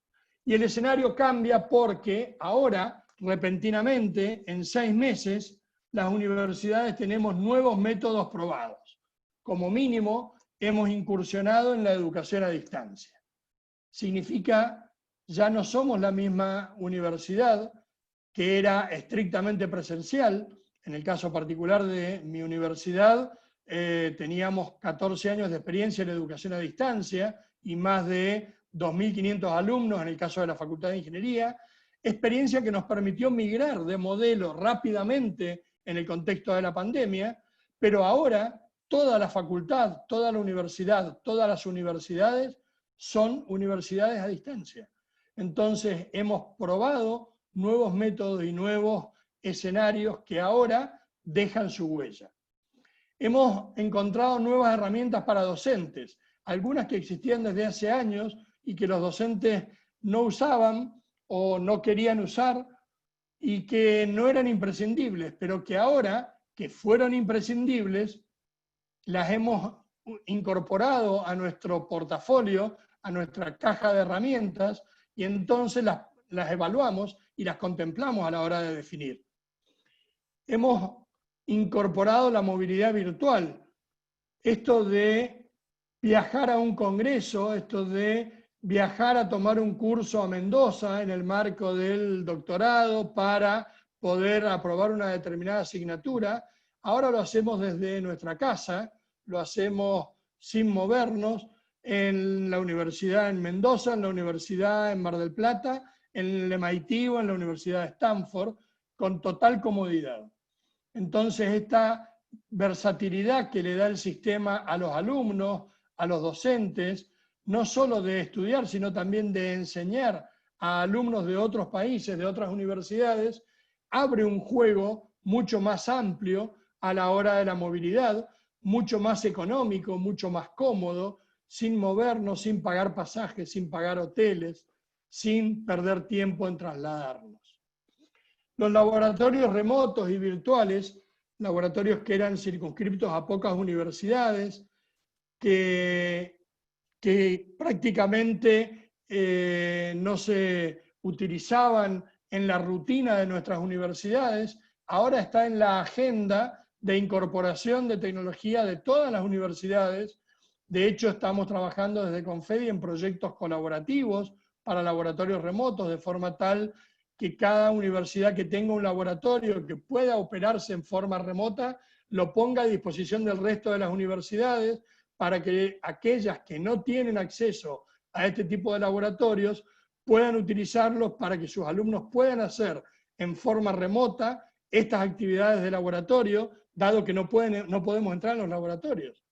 Y el escenario cambia porque ahora, repentinamente, en 6 meses, las universidades tenemos nuevos métodos probados. Como mínimo, hemos incursionado en la educación a distancia. Significa, ya no somos la misma universidad, que era estrictamente presencial. En el caso particular de mi universidad, teníamos 14 años de experiencia en educación a distancia y más de 2.500 alumnos en el caso de la Facultad de Ingeniería, experiencia que nos permitió migrar de modelo rápidamente en el contexto de la pandemia, pero ahora toda la facultad, toda la universidad, todas las universidades son universidades a distancia. Entonces hemos probado nuevos métodos y nuevos escenarios que ahora dejan su huella. Hemos encontrado nuevas herramientas para docentes, algunas que existían desde hace años y que los docentes no usaban o no querían usar y que no eran imprescindibles, pero que ahora, que fueron imprescindibles, las hemos incorporado a nuestro portafolio, a nuestra caja de herramientas, y entonces las evaluamos y las contemplamos a la hora de definir. Hemos incorporado la movilidad virtual, esto de viajar a un congreso, esto de viajar a tomar un curso a Mendoza en el marco del doctorado para poder aprobar una determinada asignatura. Ahora lo hacemos desde nuestra casa, lo hacemos sin movernos, en la universidad en Mendoza, en la universidad en Mar del Plata, en el MIT o en la Universidad de Stanford, con total comodidad. Entonces esta versatilidad que le da el sistema a los alumnos, a los docentes, no solo de estudiar, sino también de enseñar a alumnos de otros países, de otras universidades, abre un juego mucho más amplio a la hora de la movilidad, mucho más económico, mucho más cómodo, sin movernos, sin pagar pasajes, sin pagar hoteles, sin perder tiempo en trasladarnos. Los laboratorios remotos y virtuales, laboratorios que eran circunscriptos a pocas universidades, que prácticamente no se utilizaban en la rutina de nuestras universidades, ahora está en la agenda de incorporación de tecnología de todas las universidades. De hecho, estamos trabajando desde Confedi en proyectos colaborativos para laboratorios remotos, de forma tal que cada universidad que tenga un laboratorio que pueda operarse en forma remota, lo ponga a disposición del resto de las universidades, para que aquellas que no tienen acceso a este tipo de laboratorios puedan utilizarlos para que sus alumnos puedan hacer en forma remota estas actividades de laboratorio, dado que no podemos entrar en los laboratorios.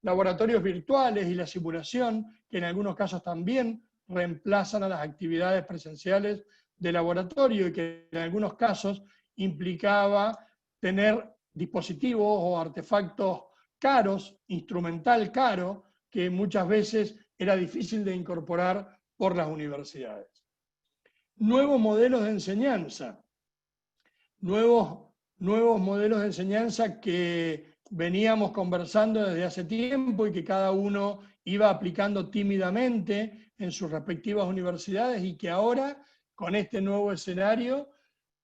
Laboratorios virtuales y la simulación, que en algunos casos también reemplazan a las actividades presenciales de laboratorio y que en algunos casos implicaba tener dispositivos o artefactos caros, instrumental caro, que muchas veces era difícil de incorporar por las universidades. Nuevos modelos de enseñanza, nuevos modelos de enseñanza que veníamos conversando desde hace tiempo y que cada uno iba aplicando tímidamente en sus respectivas universidades y que ahora, con este nuevo escenario,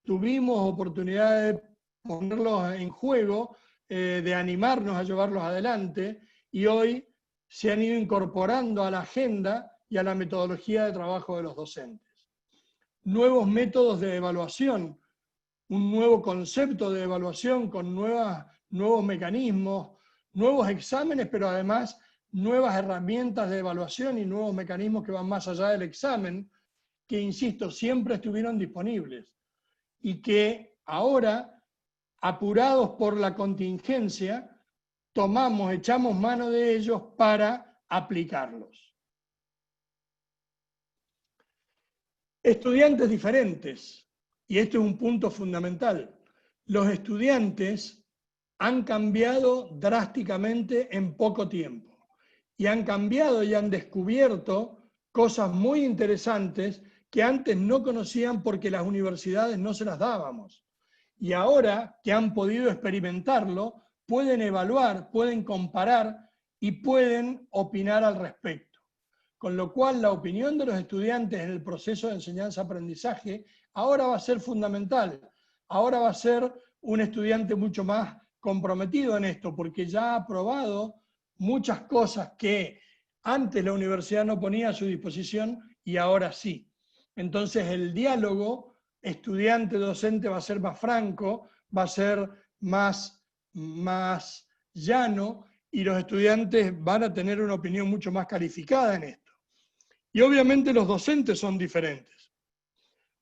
tuvimos oportunidad de ponerlos en juego, de animarnos a llevarlos adelante, y hoy se han ido incorporando a la agenda y a la metodología de trabajo de los docentes. Nuevos métodos de evaluación, un nuevo concepto de evaluación con nuevos mecanismos, nuevos exámenes, pero además nuevas herramientas de evaluación y nuevos mecanismos que van más allá del examen, que, insisto, siempre estuvieron disponibles y que ahora, apurados por la contingencia, echamos mano de ellos para aplicarlos. Estudiantes diferentes, y este es un punto fundamental. Los estudiantes han cambiado drásticamente en poco tiempo, y han cambiado y han descubierto cosas muy interesantes que antes no conocían porque las universidades no se las dábamos. Y ahora que han podido experimentarlo, pueden evaluar, pueden comparar y pueden opinar al respecto. Con lo cual, la opinión de los estudiantes en el proceso de enseñanza-aprendizaje ahora va a ser fundamental. Ahora va a ser un estudiante mucho más comprometido en esto, porque ya ha probado muchas cosas que antes la universidad no ponía a su disposición y ahora sí. Entonces, el diálogo estudiante docente va a ser más franco, va a ser más llano, y los estudiantes van a tener una opinión mucho más calificada en esto. Y obviamente los docentes son diferentes.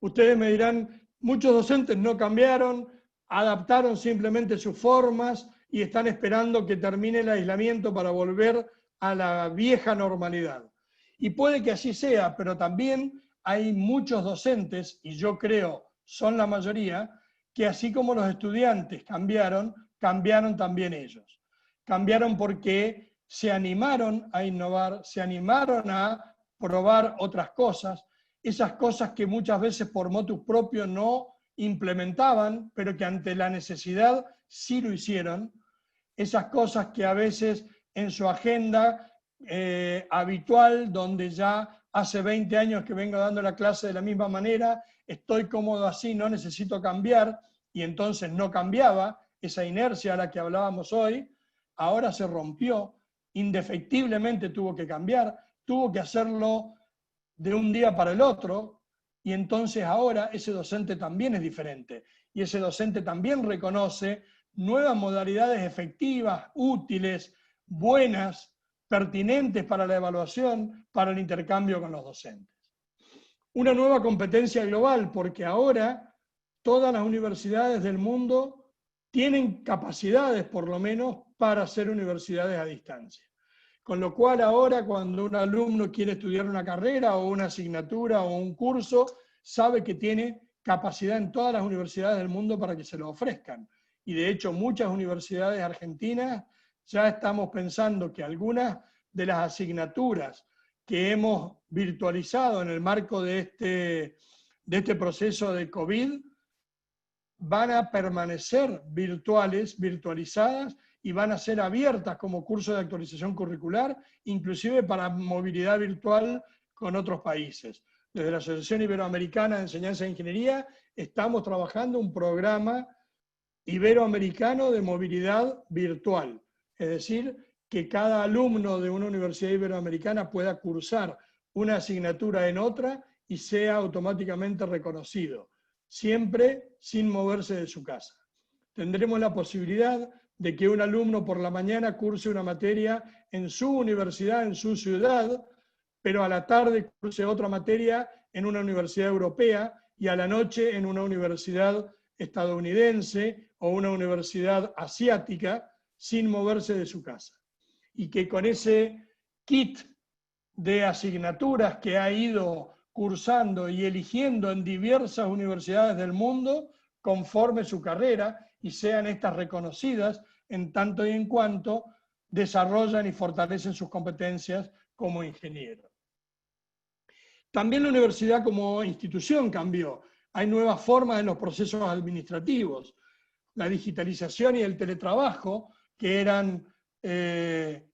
Ustedes me dirán, muchos docentes no cambiaron, adaptaron simplemente sus formas y están esperando que termine el aislamiento para volver a la vieja normalidad. Y puede que así sea, pero también hay muchos docentes, y yo creo son la mayoría, que así como los estudiantes cambiaron, cambiaron también ellos. Cambiaron porque se animaron a innovar, se animaron a probar otras cosas, esas cosas que muchas veces por motus propio no implementaban, pero que ante la necesidad sí lo hicieron, esas cosas que a veces en su agenda habitual, donde ya hace 20 años que vengo dando la clase de la misma manera, estoy cómodo así, no necesito cambiar, y entonces no cambiaba, esa inercia a la que hablábamos hoy, ahora se rompió, indefectiblemente tuvo que cambiar, tuvo que hacerlo de un día para el otro, y entonces ahora ese docente también es diferente, y ese docente también reconoce nuevas modalidades efectivas, útiles, buenas, pertinentes para la evaluación, para el intercambio con los docentes. Una nueva competencia global, porque ahora todas las universidades del mundo tienen capacidades, por lo menos, para ser universidades a distancia. Con lo cual ahora cuando un alumno quiere estudiar una carrera o una asignatura o un curso, sabe que tiene capacidad en todas las universidades del mundo para que se lo ofrezcan. Y de hecho muchas universidades argentinas ya estamos pensando que algunas de las asignaturas que hemos virtualizado en el marco de este proceso de COVID van a permanecer virtualizadas, y van a ser abiertas como curso de actualización curricular, inclusive para movilidad virtual con otros países. Desde la Asociación Iberoamericana de Enseñanza de Ingeniería estamos trabajando un programa iberoamericano de movilidad virtual, es decir, que cada alumno de una universidad iberoamericana pueda cursar una asignatura en otra y sea automáticamente reconocido, siempre sin moverse de su casa. Tendremos la posibilidad de que un alumno por la mañana curse una materia en su universidad, en su ciudad, pero a la tarde curse otra materia en una universidad europea y a la noche en una universidad estadounidense o una universidad asiática, sin moverse de su casa. Y que con ese kit de asignaturas que ha ido cursando y eligiendo en diversas universidades del mundo, conforme su carrera, y sean estas reconocidas en tanto y en cuanto desarrollan y fortalecen sus competencias como ingenieros. También la universidad como institución cambió. Hay nuevas formas en los procesos administrativos. La digitalización y el teletrabajo, que eran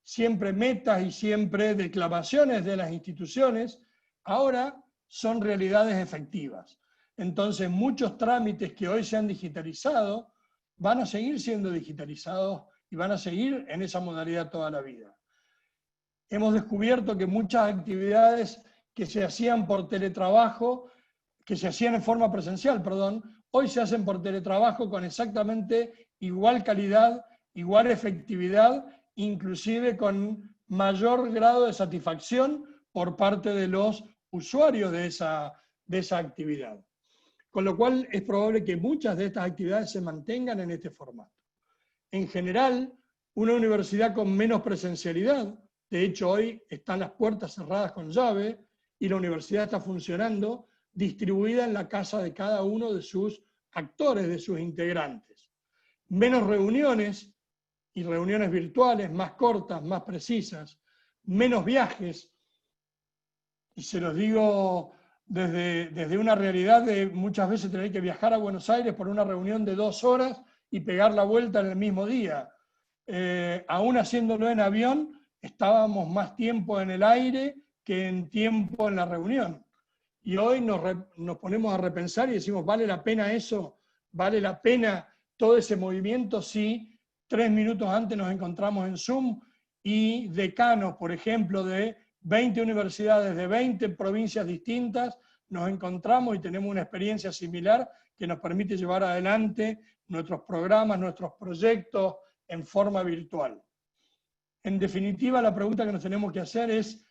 siempre metas y siempre declamaciones de las instituciones, ahora son realidades efectivas. Entonces, muchos trámites que hoy se han digitalizado van a seguir siendo digitalizados y van a seguir en esa modalidad toda la vida. Hemos descubierto que muchas actividades que se hacían por teletrabajo, que se hacían en forma presencial, perdón, hoy se hacen por teletrabajo con exactamente igual calidad, igual efectividad, inclusive con mayor grado de satisfacción por parte de los usuarios de esa actividad. Con lo cual es probable que muchas de estas actividades se mantengan en este formato. En general, una universidad con menos presencialidad, de hecho hoy están las puertas cerradas con llave y la universidad está funcionando distribuida en la casa de cada uno de sus actores, de sus integrantes. Menos reuniones y reuniones virtuales más cortas, más precisas, menos viajes, y se los digo desde una realidad de muchas veces tener que viajar a Buenos Aires por una reunión de 2 horas y pegar la vuelta en el mismo día. Aún haciéndolo en avión, estábamos más tiempo en el aire que en tiempo en la reunión. Y hoy nos ponemos a repensar y decimos, ¿vale la pena eso? ¿Vale la pena todo ese movimiento si 3 minutos antes nos encontramos en Zoom y decanos, por ejemplo, de 20 universidades de 20 provincias distintas nos encontramos y tenemos una experiencia similar que nos permite llevar adelante nuestros programas, nuestros proyectos en forma virtual. En definitiva, la pregunta que nos tenemos que hacer es,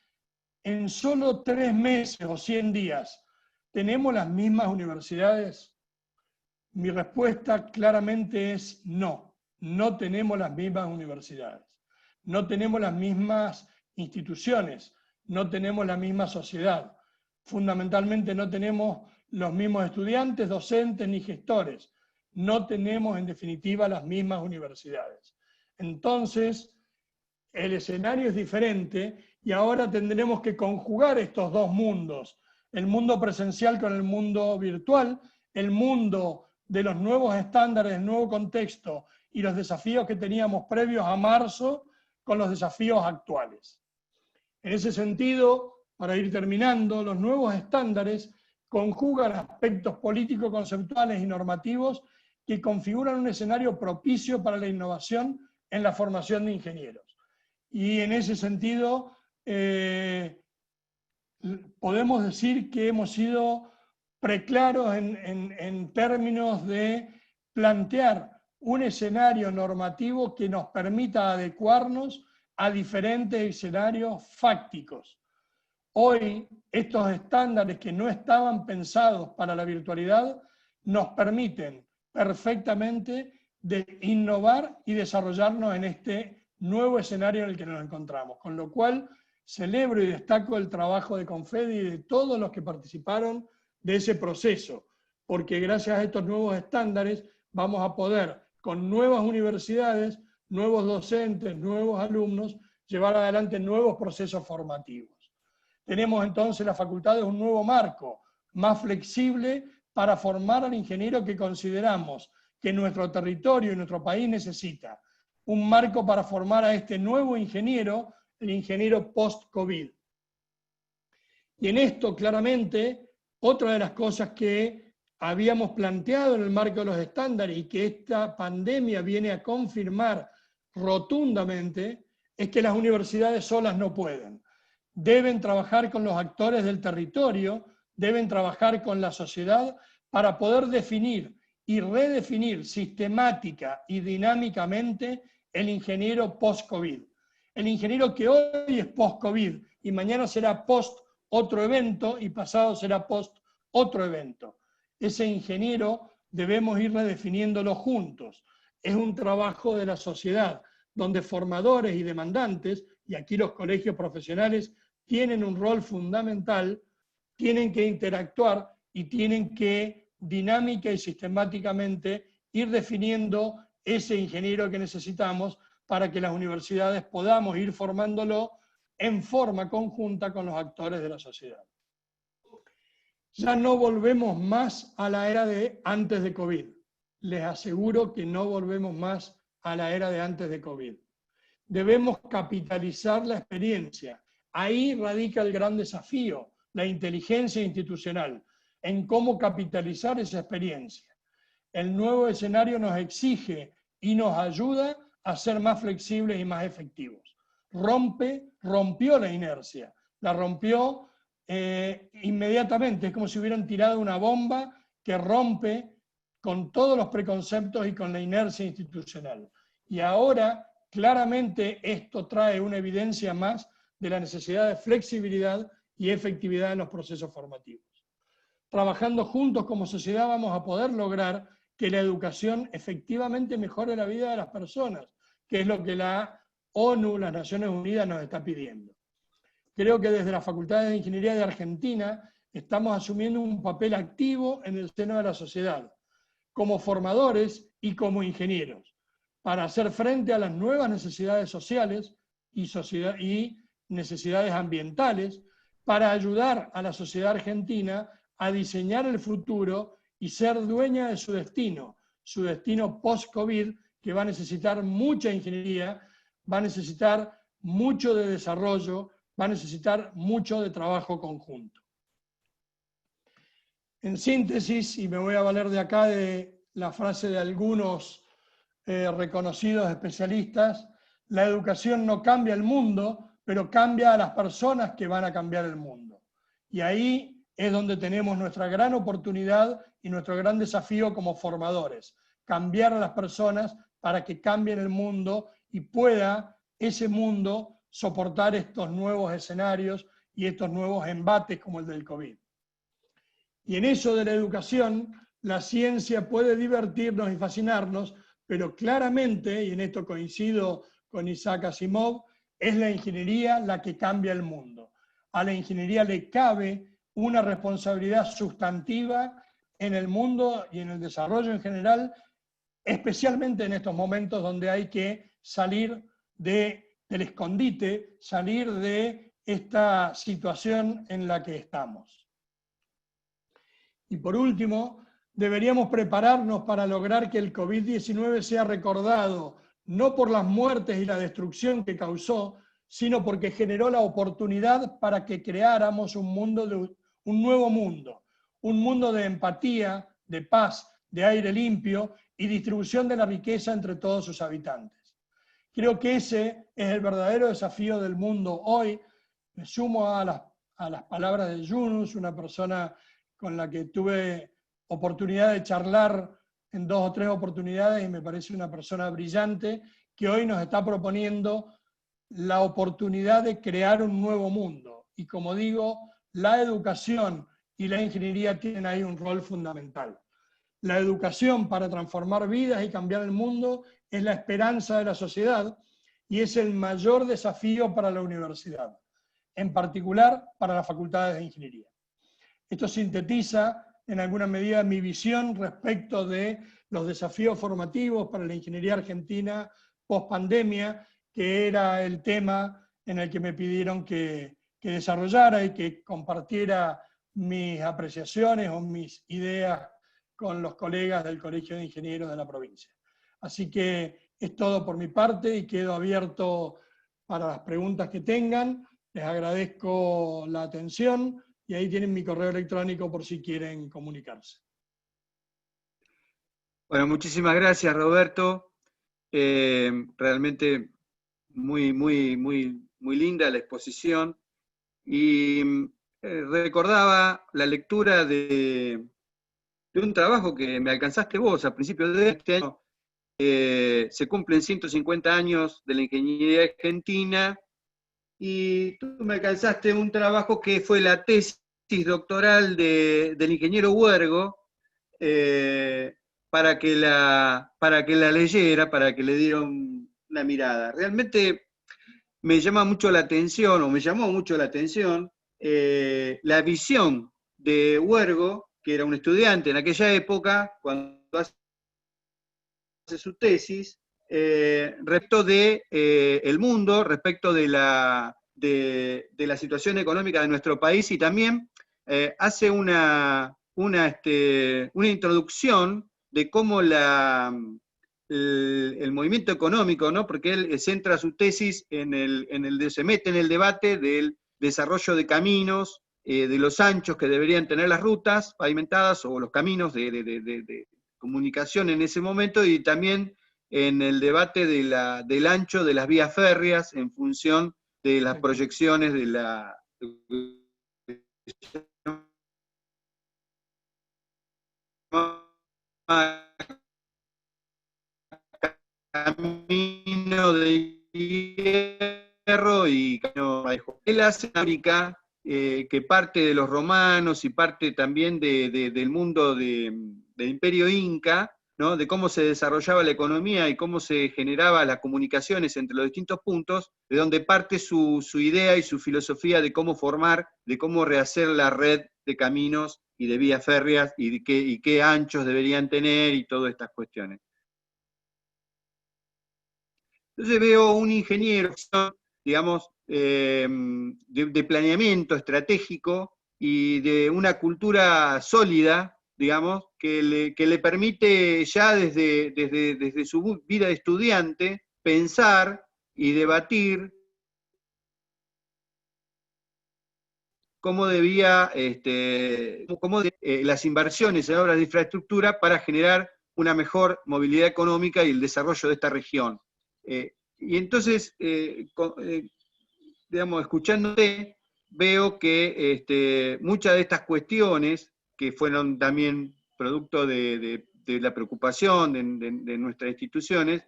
en solo 3 meses o 100 días, ¿tenemos las mismas universidades? Mi respuesta claramente es no. No tenemos las mismas universidades. No tenemos las mismas instituciones. No tenemos la misma sociedad. Fundamentalmente no tenemos los mismos estudiantes, docentes ni gestores. No tenemos, en definitiva, las mismas universidades. Entonces, el escenario es diferente y ahora tendremos que conjugar estos dos mundos, el mundo presencial con el mundo virtual, el mundo de los nuevos estándares, el nuevo contexto y los desafíos que teníamos previos a marzo con los desafíos actuales. En ese sentido, para ir terminando, los nuevos estándares conjugan aspectos políticos, conceptuales y normativos que configuran un escenario propicio para la innovación en la formación de ingenieros. Y en ese sentido, podemos decir que hemos sido preclaros en términos de plantear un escenario normativo que nos permita adecuarnos a diferentes escenarios fácticos. Hoy, estos estándares que no estaban pensados para la virtualidad nos permiten perfectamente de innovar y desarrollarnos en este nuevo escenario en el que nos encontramos. Con lo cual, celebro y destaco el trabajo de Confedi y de todos los que participaron de ese proceso, porque gracias a estos nuevos estándares vamos a poder, con nuevas universidades, nuevos docentes, nuevos alumnos, llevar adelante nuevos procesos formativos. Tenemos entonces la facultad de un nuevo marco, más flexible para formar al ingeniero que consideramos que nuestro territorio y nuestro país necesita. Un marco para formar a este nuevo ingeniero, el ingeniero post-COVID. Y en esto, claramente, otra de las cosas que habíamos planteado en el marco de los estándares y que esta pandemia viene a confirmar rotundamente, es que las universidades solas no pueden. Deben trabajar con los actores del territorio, deben trabajar con la sociedad para poder definir y redefinir sistemática y dinámicamente el ingeniero post-COVID. El ingeniero que hoy es post-COVID y mañana será post otro evento y pasado será post otro evento. Ese ingeniero debemos ir redefiniéndolo juntos. Es un trabajo de la sociedad, donde formadores y demandantes, y aquí los colegios profesionales tienen un rol fundamental, tienen que interactuar y tienen que dinámica y sistemáticamente ir definiendo ese ingeniero que necesitamos para que las universidades podamos ir formándolo en forma conjunta con los actores de la sociedad. Ya no volvemos más a la era de antes de COVID. Les aseguro que no volvemos más a la era de antes de COVID. Debemos capitalizar la experiencia. Ahí radica el gran desafío, la inteligencia institucional, en cómo capitalizar esa experiencia. El nuevo escenario nos exige y nos ayuda a ser más flexibles y más efectivos. Rompió la inercia, la rompió inmediatamente, es como si hubieran tirado una bomba que rompe con todos los preconceptos y con la inercia institucional. Y ahora, claramente, esto trae una evidencia más de la necesidad de flexibilidad y efectividad en los procesos formativos. Trabajando juntos como sociedad vamos a poder lograr que la educación efectivamente mejore la vida de las personas, que es lo que la ONU, las Naciones Unidas, nos está pidiendo. Creo que desde la Facultad de Ingeniería de Argentina estamos asumiendo un papel activo en el seno de la sociedad, como formadores y como ingenieros, para hacer frente a las nuevas necesidades sociales y necesidades ambientales, para ayudar a la sociedad argentina a diseñar el futuro y ser dueña de su destino post-COVID, que va a necesitar mucha ingeniería, va a necesitar mucho de desarrollo, va a necesitar mucho de trabajo conjunto. En síntesis, y me voy a valer de acá de la frase de algunos reconocidos especialistas, la educación no cambia el mundo, pero cambia a las personas que van a cambiar el mundo. Y ahí es donde tenemos nuestra gran oportunidad y nuestro gran desafío como formadores. Cambiar a las personas para que cambien el mundo y pueda ese mundo soportar estos nuevos escenarios y estos nuevos embates como el del COVID. Y en eso de la educación, la ciencia puede divertirnos y fascinarnos, pero claramente, y en esto coincido con Isaac Asimov, es la ingeniería la que cambia el mundo. A la ingeniería le cabe una responsabilidad sustantiva en el mundo y en el desarrollo en general, especialmente en estos momentos donde hay que salir del escondite, salir de esta situación en la que estamos. Y por último, deberíamos prepararnos para lograr que el COVID-19 sea recordado no por las muertes y la destrucción que causó, sino porque generó la oportunidad para que creáramos un nuevo mundo, un mundo de empatía, de paz, de aire limpio y distribución de la riqueza entre todos sus habitantes. Creo que ese es el verdadero desafío del mundo hoy. Me sumo a las palabras de Yunus, una persona con la que tuve oportunidad de charlar en 2 o 3 oportunidades y me parece una persona brillante que hoy nos está proponiendo la oportunidad de crear un nuevo mundo. Y como digo, la educación y la ingeniería tienen ahí un rol fundamental. La educación para transformar vidas y cambiar el mundo es la esperanza de la sociedad y es el mayor desafío para la universidad, en particular para las facultades de ingeniería. Esto sintetiza en alguna medida mi visión respecto de los desafíos formativos para la ingeniería argentina post-pandemia, que era el tema en el que me pidieron que desarrollara y que compartiera mis apreciaciones o mis ideas con los colegas del Colegio de Ingenieros de la provincia. Así que es todo por mi parte y quedo abierto para las preguntas que tengan. Les agradezco la atención y ahí tienen mi correo electrónico por si quieren comunicarse. Bueno, muchísimas gracias, Roberto. Realmente muy linda la exposición. Y recordaba la lectura de un trabajo que me alcanzaste vos a principios de este año. Se cumplen 150 años de la ingeniería argentina y tú me alcanzaste un trabajo que fue la tesis doctoral del ingeniero Huergo, para que la leyera, para que le diera una mirada. Realmente me llama mucho la atención, o me llamó mucho la atención, la visión de Huergo, que era un estudiante en aquella época, cuando hace su tesis, respecto de el mundo, respecto de la situación económica de nuestro país, y también hace una introducción de cómo el movimiento económico, ¿no? Porque él centra su tesis se mete en el debate del desarrollo de caminos, de los anchos que deberían tener las rutas pavimentadas o los caminos de comunicación en ese momento, y también en el debate del ancho de las vías férreas en función de las proyecciones de la camino de hierro y camino de hierro. Él hace una fábrica que parte de los romanos y parte también del mundo del imperio inca, ¿no? De cómo se desarrollaba la economía y cómo se generaban las comunicaciones entre los distintos puntos, de donde parte su idea y su filosofía de cómo formar, de cómo rehacer la red de caminos y de vías férreas y qué anchos deberían tener y todas estas cuestiones. Entonces veo un ingeniero, digamos, de planeamiento estratégico y de una cultura sólida, digamos, que le permite ya desde su vida de estudiante pensar y debatir cómo debía, las inversiones en obras de infraestructura para generar una mejor movilidad económica y el desarrollo de esta región. Y entonces, digamos, escuchándote, veo que muchas de estas cuestiones, que fueron también producto de la preocupación de nuestras instituciones,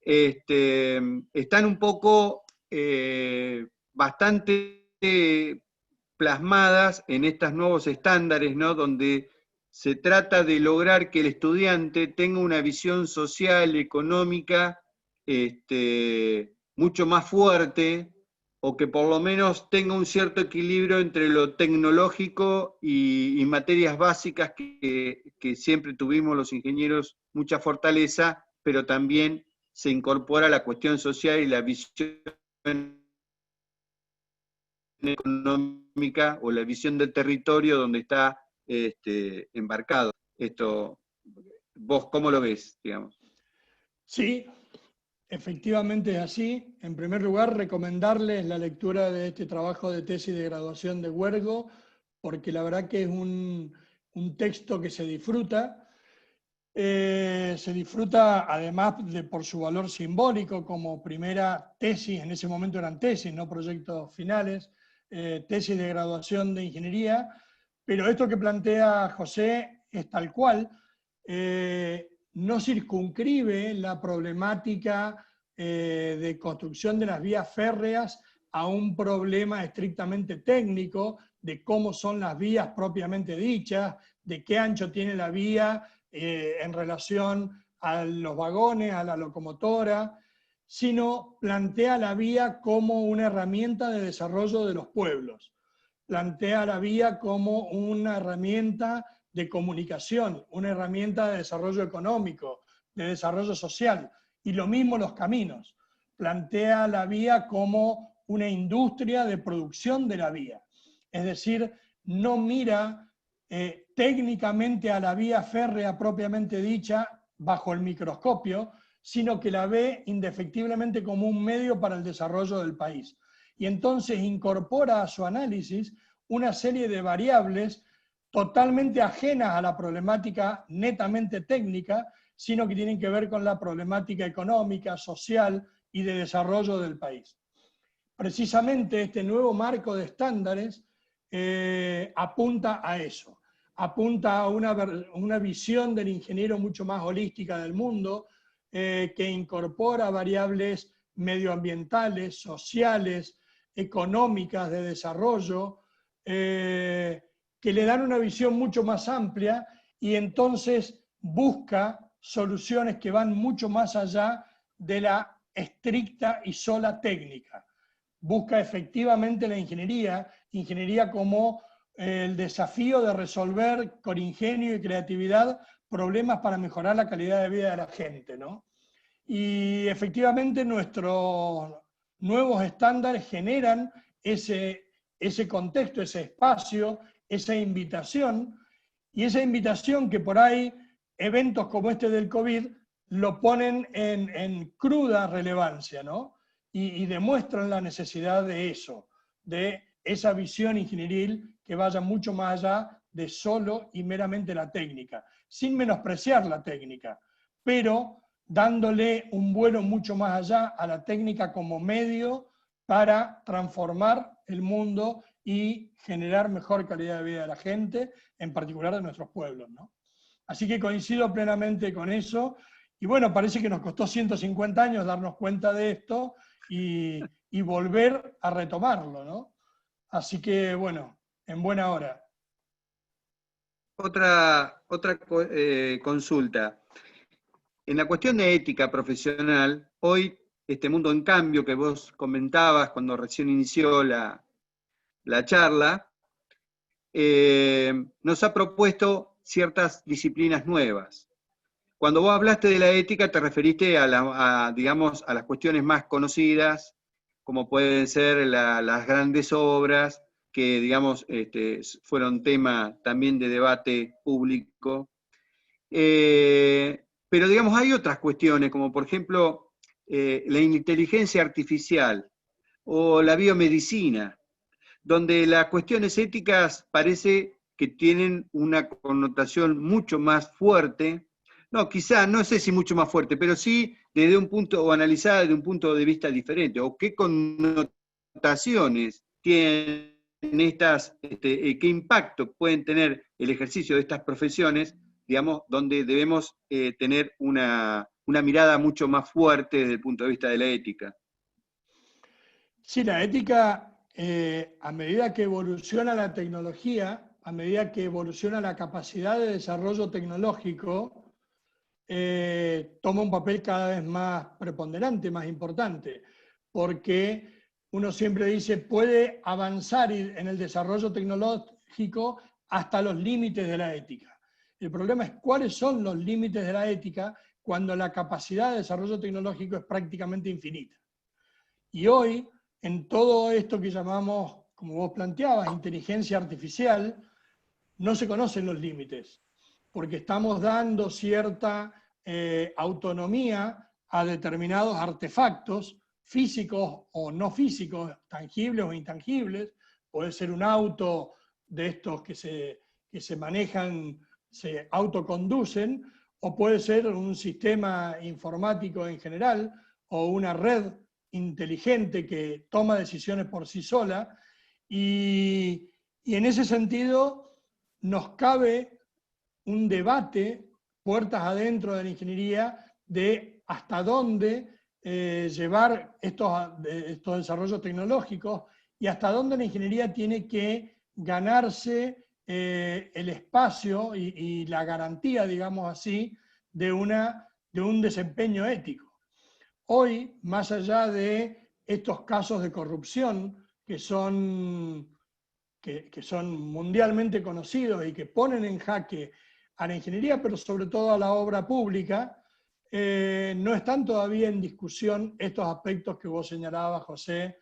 están un poco bastante plasmadas en estos nuevos estándares, ¿no? Donde se trata de lograr que el estudiante tenga una visión social, económica, mucho más fuerte, o que por lo menos tenga un cierto equilibrio entre lo tecnológico y materias básicas que siempre tuvimos los ingenieros mucha fortaleza, pero también se incorpora la cuestión social y la visión económica o la visión del territorio donde está embarcado. Esto, ¿vos cómo lo ves, digamos? Sí, efectivamente es así. En primer lugar, recomendarles la lectura de este trabajo de tesis de graduación de Huergo, porque la verdad que es un texto que se disfruta. Se disfruta además por su valor simbólico como primera tesis, en ese momento eran tesis, no proyectos finales, tesis de graduación de ingeniería, pero esto que plantea José es tal cual, no circunscribe la problemática de construcción de las vías férreas a un problema estrictamente técnico de cómo son las vías propiamente dichas, de qué ancho tiene la vía en relación a los vagones, a la locomotora, sino plantea la vía como una herramienta de desarrollo de los pueblos, plantea la vía como una herramienta de comunicación, una herramienta de desarrollo económico, de desarrollo social, y lo mismo los caminos, plantea la vía como una industria de producción de la vía, es decir, no mira técnicamente a la vía férrea propiamente dicha bajo el microscopio, sino que la ve indefectiblemente como un medio para el desarrollo del país. Y entonces incorpora a su análisis una serie de variables totalmente ajenas a la problemática netamente técnica, sino que tienen que ver con la problemática económica, social y de desarrollo del país. Precisamente este nuevo marco de estándares apunta a eso, apunta a una visión del ingeniero mucho más holística del mundo, que incorpora variables medioambientales, sociales, económicas, de desarrollo, que le dan una visión mucho más amplia y entonces busca soluciones que van mucho más allá de la estricta y sola técnica. Busca efectivamente la ingeniería como el desafío de resolver con ingenio y creatividad problemas para mejorar la calidad de vida de la gente, ¿no? Y efectivamente nuestros nuevos estándares generan ese contexto, ese espacio, esa invitación, y esa invitación que por ahí eventos como este del COVID lo ponen en cruda relevancia, ¿no? Y demuestran la necesidad de eso, de esa visión ingenieril que vaya mucho más allá de solo y meramente la técnica, sin menospreciar la técnica, pero dándole un vuelo mucho más allá a la técnica como medio para transformar el mundo y generar mejor calidad de vida de la gente, en particular de nuestros pueblos, ¿no? Así que coincido plenamente con eso, y bueno, parece que nos costó 150 años darnos cuenta de esto y volver a retomarlo, ¿no? Así que bueno, en buena hora. Otra consulta. En la cuestión de ética profesional, hoy este mundo en cambio que vos comentabas cuando recién inició la charla, nos ha propuesto ciertas disciplinas nuevas. Cuando vos hablaste de la ética te referiste digamos, a las cuestiones más conocidas, como pueden ser las grandes obras, que digamos fueron tema también de debate público. Pero digamos, hay otras cuestiones, como por ejemplo la inteligencia artificial o la biomedicina, donde las cuestiones éticas parece que tienen una connotación mucho más fuerte, no, quizá, no sé si mucho más fuerte, pero sí desde un punto, o analizada desde un punto de vista diferente, o qué connotaciones tienen estas, qué impacto pueden tener el ejercicio de estas profesiones, digamos, donde debemos tener una mirada mucho más fuerte desde el punto de vista de la ética. Sí, la ética, a medida que evoluciona la tecnología, a medida que evoluciona la capacidad de desarrollo tecnológico, toma un papel cada vez más preponderante, más importante, porque uno siempre dice, puede avanzar en el desarrollo tecnológico hasta los límites de la ética. El problema es cuáles son los límites de la ética cuando la capacidad de desarrollo tecnológico es prácticamente infinita. Y hoy, en todo esto que llamamos, como vos planteabas, inteligencia artificial, no se conocen los límites, porque estamos dando cierta autonomía a determinados artefactos físicos o no físicos, tangibles o intangibles. Puede ser un auto de estos que se manejan, se autoconducen, o puede ser un sistema informático en general, o una red inteligente que toma decisiones por sí sola, y en ese sentido nos cabe un debate, puertas adentro de la ingeniería, de hasta dónde llevar estos desarrollos tecnológicos y hasta dónde la ingeniería tiene que ganarse el espacio y la garantía, digamos así, de un desempeño ético. Hoy, más allá de estos casos de corrupción que son mundialmente conocidos y que ponen en jaque a la ingeniería, pero sobre todo a la obra pública, no están todavía en discusión estos aspectos que vos señalabas, José,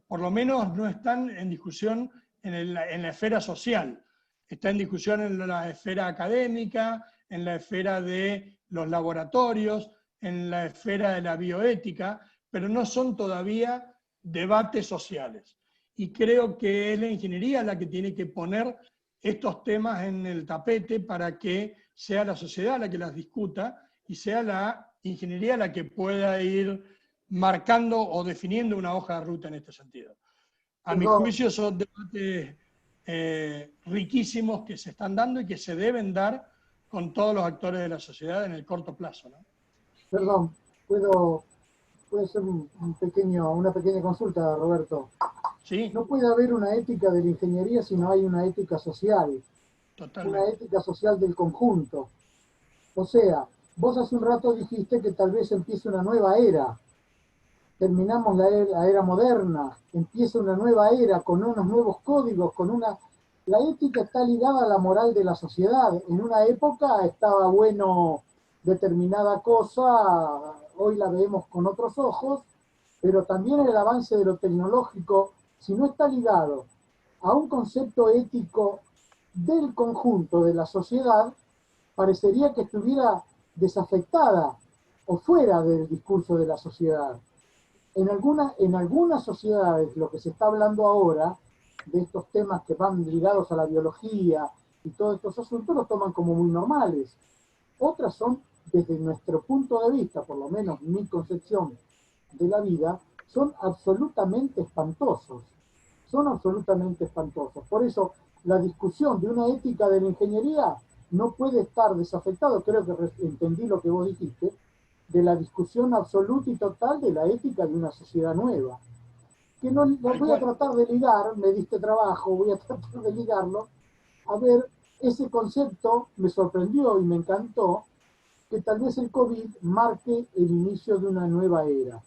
por lo menos no están en discusión en la esfera social, está en discusión en la esfera académica, en la esfera de los laboratorios, en la esfera de la bioética, pero no son todavía debates sociales. Y creo que es la ingeniería la que tiene que poner estos temas en el tapete para que sea la sociedad la que las discuta y sea la ingeniería la que pueda ir marcando o definiendo una hoja de ruta en este sentido. A mi juicio son debates riquísimos que se están dando y que se deben dar con todos los actores de la sociedad en el corto plazo, ¿no? Perdón, puede ser una pequeña consulta, Roberto. Sí. No puede haber una ética de la ingeniería si no hay una ética social. Totalmente. Una ética social del conjunto. O sea, vos hace un rato dijiste que tal vez empiece una nueva era. Terminamos la era moderna, empieza una nueva era con unos nuevos códigos, La ética está ligada a la moral de la sociedad. En una época estaba bueno determinada cosa, hoy la vemos con otros ojos, pero también el avance de lo tecnológico, si no está ligado a un concepto ético del conjunto de la sociedad, parecería que estuviera desafectada o fuera del discurso de la sociedad. En algunas sociedades, lo que se está hablando ahora, de estos temas que van ligados a la biología y todos estos asuntos, los toman como muy normales. Otras son, desde nuestro punto de vista, por lo menos mi concepción de la vida, son absolutamente espantosos. Son absolutamente espantosos. Por eso, la discusión de una ética de la ingeniería no puede estar desafectado, creo que entendí lo que vos dijiste, de la discusión absoluta y total de la ética de una sociedad nueva. Que no voy a tratar de ligar, me diste trabajo, voy a tratar de ligarlo. A ver, ese concepto me sorprendió y me encantó, que tal vez el COVID marque el inicio de una nueva era.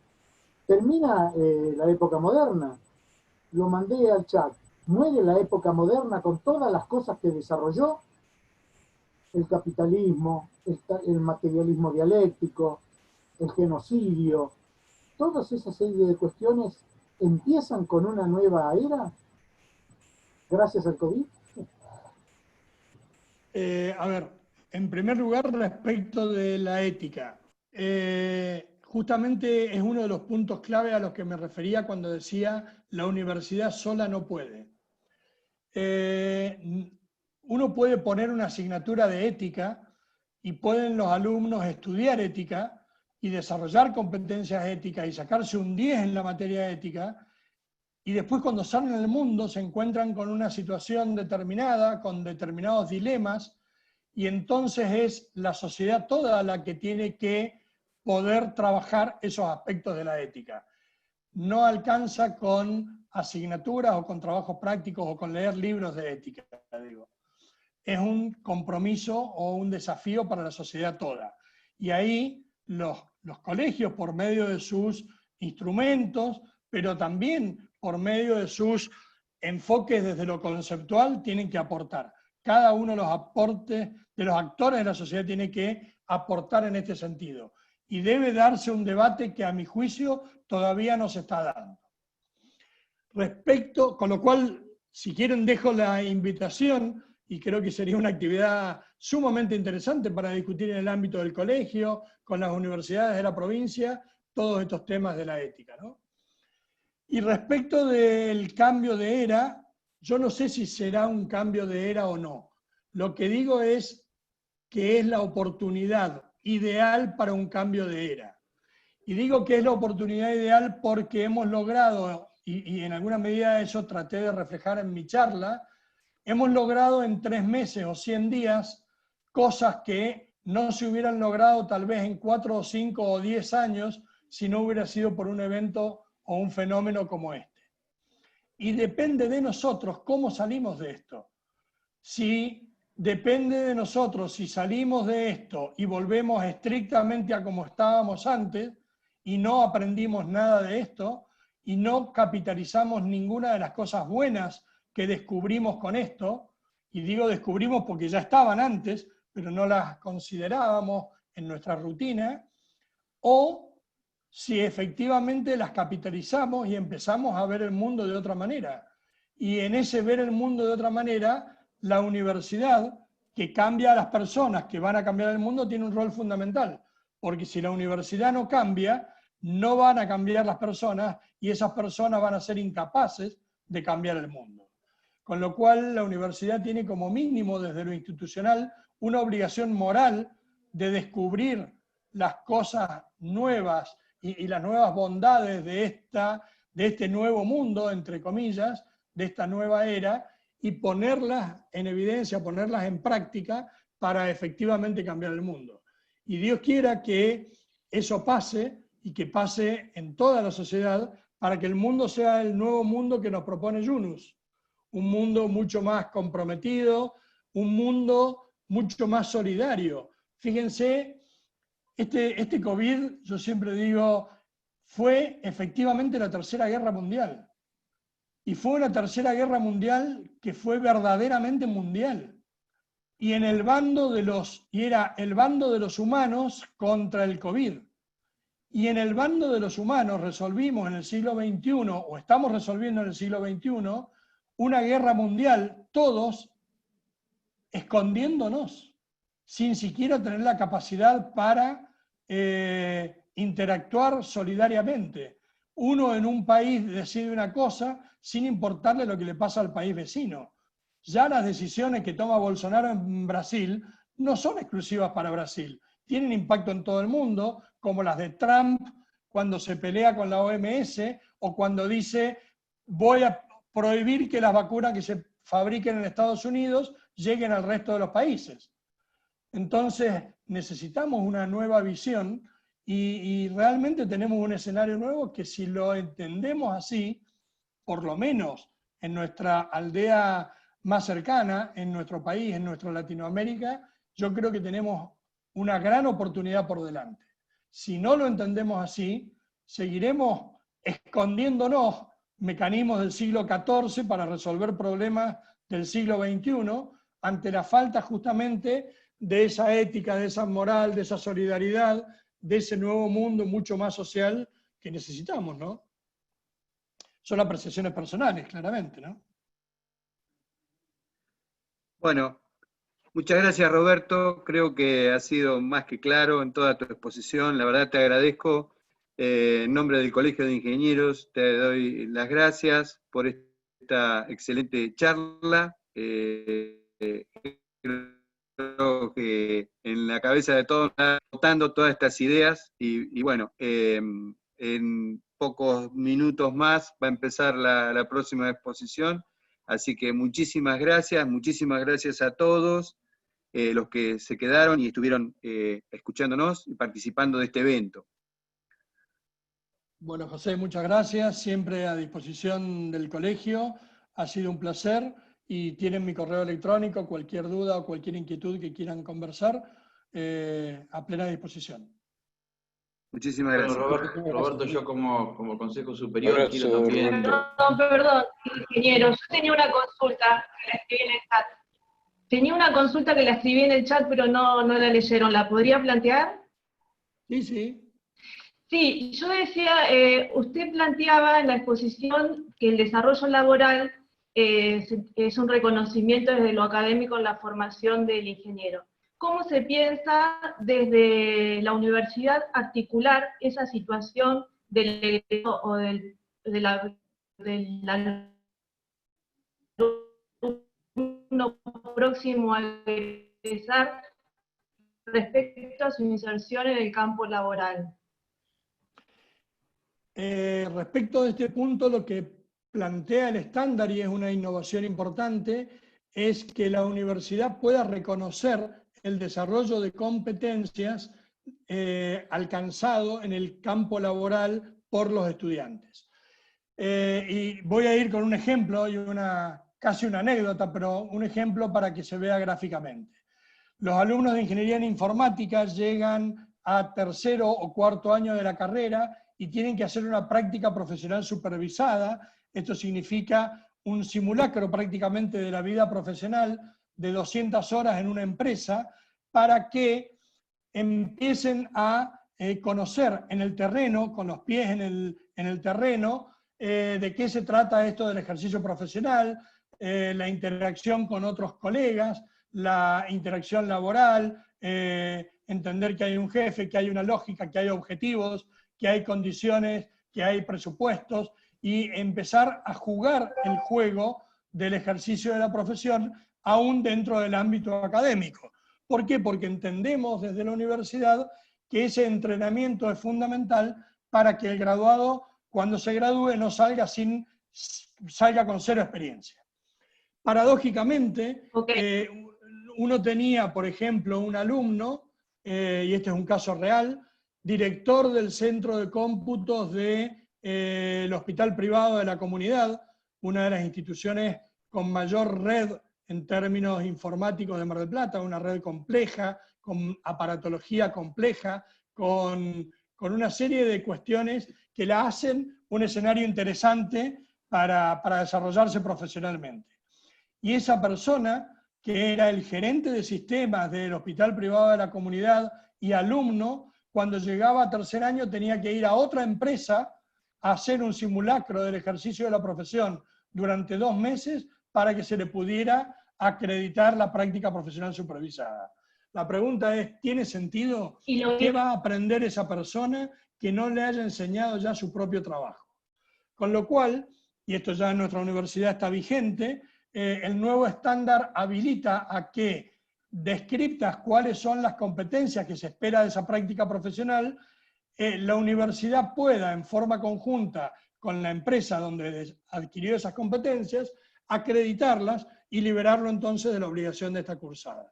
Termina la época moderna, lo mandé al chat, muere la época moderna con todas las cosas que desarrolló, el capitalismo, el materialismo dialéctico, el genocidio, todas esas serie de cuestiones empiezan con una nueva era gracias al COVID. A ver, en primer lugar, respecto de la ética, justamente es uno de los puntos clave a los que me refería cuando decía la universidad sola no puede. Uno puede poner una asignatura de ética y pueden los alumnos estudiar ética y desarrollar competencias éticas y sacarse un 10 en la materia ética y después cuando salen al mundo se encuentran con una situación determinada, con determinados dilemas, y entonces es la sociedad toda la que tiene que poder trabajar esos aspectos de la ética. No alcanza con asignaturas o con trabajos prácticos o con leer libros de ética, digo. Es un compromiso o un desafío para la sociedad toda. Y ahí los colegios, por medio de sus instrumentos, pero también por medio de sus enfoques desde lo conceptual, tienen que aportar. Cada uno de los aportes de los actores de la sociedad tiene que aportar en este sentido. Y debe darse un debate que a mi juicio todavía no se está dando. Respecto, con lo cual, si quieren dejo la invitación, y creo que sería una actividad sumamente interesante para discutir en el ámbito del colegio, con las universidades de la provincia, todos estos temas de la ética, ¿no? Y respecto del cambio de era, yo no sé si será un cambio de era o no. Lo que digo es que es la oportunidad ideal para un cambio de era. Y digo que es la oportunidad ideal porque hemos logrado, y en alguna medida eso traté de reflejar en mi charla, hemos logrado en 3 meses o 100 días cosas que no se hubieran logrado tal vez en 4 o 5 o 10 años si no hubiera sido por un evento o un fenómeno como este. Y depende de nosotros cómo salimos de esto. Si depende de nosotros, si salimos de esto y volvemos estrictamente a como estábamos antes y no aprendimos nada de esto y no capitalizamos ninguna de las cosas buenas que descubrimos con esto, y digo descubrimos porque ya estaban antes, pero no las considerábamos en nuestra rutina, o si efectivamente las capitalizamos y empezamos a ver el mundo de otra manera. Y en ese ver el mundo de otra manera, la universidad, que cambia a las personas que van a cambiar el mundo, tiene un rol fundamental, porque si la universidad no cambia, no van a cambiar las personas y esas personas van a ser incapaces de cambiar el mundo. Con lo cual la universidad tiene como mínimo desde lo institucional una obligación moral de descubrir las cosas nuevas y las nuevas bondades de este nuevo mundo, entre comillas, de esta nueva era, y ponerlas en evidencia, ponerlas en práctica para efectivamente cambiar el mundo. Y Dios quiera que eso pase y que pase en toda la sociedad para que el mundo sea el nuevo mundo que nos propone Yunus. Un mundo mucho más comprometido, un mundo mucho más solidario. Fíjense, este COVID, yo siempre digo, fue efectivamente la Tercera Guerra Mundial. Y fue una Tercera Guerra Mundial que fue verdaderamente mundial. Y en el bando era el bando de los humanos contra el COVID. Y en el bando de los humanos resolvimos en el siglo XXI, o estamos resolviendo en el siglo XXI, una guerra mundial, todos escondiéndonos, sin siquiera tener la capacidad para interactuar solidariamente. Uno en un país decide una cosa sin importarle lo que le pasa al país vecino. Ya las decisiones que toma Bolsonaro en Brasil no son exclusivas para Brasil, tienen impacto en todo el mundo, como las de Trump cuando se pelea con la OMS o cuando dice voy a prohibir que las vacunas que se fabriquen en Estados Unidos lleguen al resto de los países. Entonces necesitamos una nueva visión y realmente tenemos un escenario nuevo que si lo entendemos así, por lo menos en nuestra aldea más cercana, en nuestro país, en nuestra Latinoamérica, yo creo que tenemos una gran oportunidad por delante. Si no lo entendemos así, seguiremos escondiéndonos mecanismos del siglo XIV para resolver problemas del siglo XXI ante la falta justamente de esa ética, de esa moral, de esa solidaridad, de ese nuevo mundo mucho más social que necesitamos, ¿no? Son apreciaciones personales, claramente, ¿no? Bueno, muchas gracias, Roberto. Creo que ha sido más que claro en toda tu exposición. La verdad te agradezco. En nombre del Colegio de Ingenieros te doy las gracias por esta excelente charla. Creo que en la cabeza de todos están botando todas estas ideas y bueno, pocos minutos más va a empezar la próxima exposición. Así que muchísimas gracias a todos los que se quedaron y estuvieron escuchándonos y participando de este evento. Bueno, José, muchas gracias, siempre a disposición del colegio, ha sido un placer y tienen mi correo electrónico, cualquier duda o cualquier inquietud que quieran conversar, a plena disposición. Muchísimas gracias. Bueno, Roberto, yo como Consejo Superior quiero también... Perdón, ingeniero, yo tenía una consulta que la escribí en el chat. Tenía una consulta que la escribí en el chat, pero no la leyeron. ¿La podría plantear? Sí, sí. Sí, yo decía, usted planteaba en la exposición que el desarrollo laboral es un reconocimiento desde lo académico en la formación del ingeniero. ¿Cómo se piensa desde la universidad articular esa situación del o del alumno próximo a egresar respecto a su inserción en el campo laboral? Respecto de este punto, lo que plantea el estándar, y es una innovación importante, es que la universidad pueda reconocer el desarrollo de competencias alcanzado en el campo laboral por los estudiantes. Y voy a ir con un ejemplo y casi una anécdota, pero un ejemplo para que se vea gráficamente. Los alumnos de Ingeniería en Informática llegan a tercero o cuarto año de la carrera y tienen que hacer una práctica profesional supervisada. Esto significa un simulacro prácticamente de la vida profesional de 200 horas en una empresa para que empiecen a conocer en el terreno, con los pies en el terreno, de qué se trata esto del ejercicio profesional, la interacción con otros colegas, la interacción laboral, entender que hay un jefe, que hay una lógica, que hay objetivos, que hay condiciones, que hay presupuestos, y empezar a jugar el juego del ejercicio de la profesión aún dentro del ámbito académico. ¿Por qué? Porque entendemos desde la universidad que ese entrenamiento es fundamental para que el graduado, cuando se gradúe, no salga con cero experiencia. Paradójicamente, uno tenía, por ejemplo, un alumno, y este es un caso real, director del centro de cómputos del Hospital Privado de la Comunidad, una de las instituciones con mayor red en términos informáticos de Mar del Plata, una red compleja, con aparatología compleja, con una serie de cuestiones que la hacen un escenario interesante para desarrollarse profesionalmente. Y esa persona, que era el gerente de sistemas del Hospital Privado de la Comunidad y alumno, cuando llegaba a tercer año tenía que ir a otra empresa a hacer un simulacro del ejercicio de la profesión durante 2 meses para que se le pudiera acreditar la práctica profesional supervisada. La pregunta es, ¿tiene sentido? ¿Qué va a aprender esa persona que no le haya enseñado ya su propio trabajo? Con lo cual, y esto ya en nuestra universidad está vigente, el nuevo estándar habilita a que, descriptas cuáles son las competencias que se espera de esa práctica profesional, la universidad pueda, en forma conjunta con la empresa donde adquirió esas competencias, acreditarlas y liberarlo entonces de la obligación de esta cursada.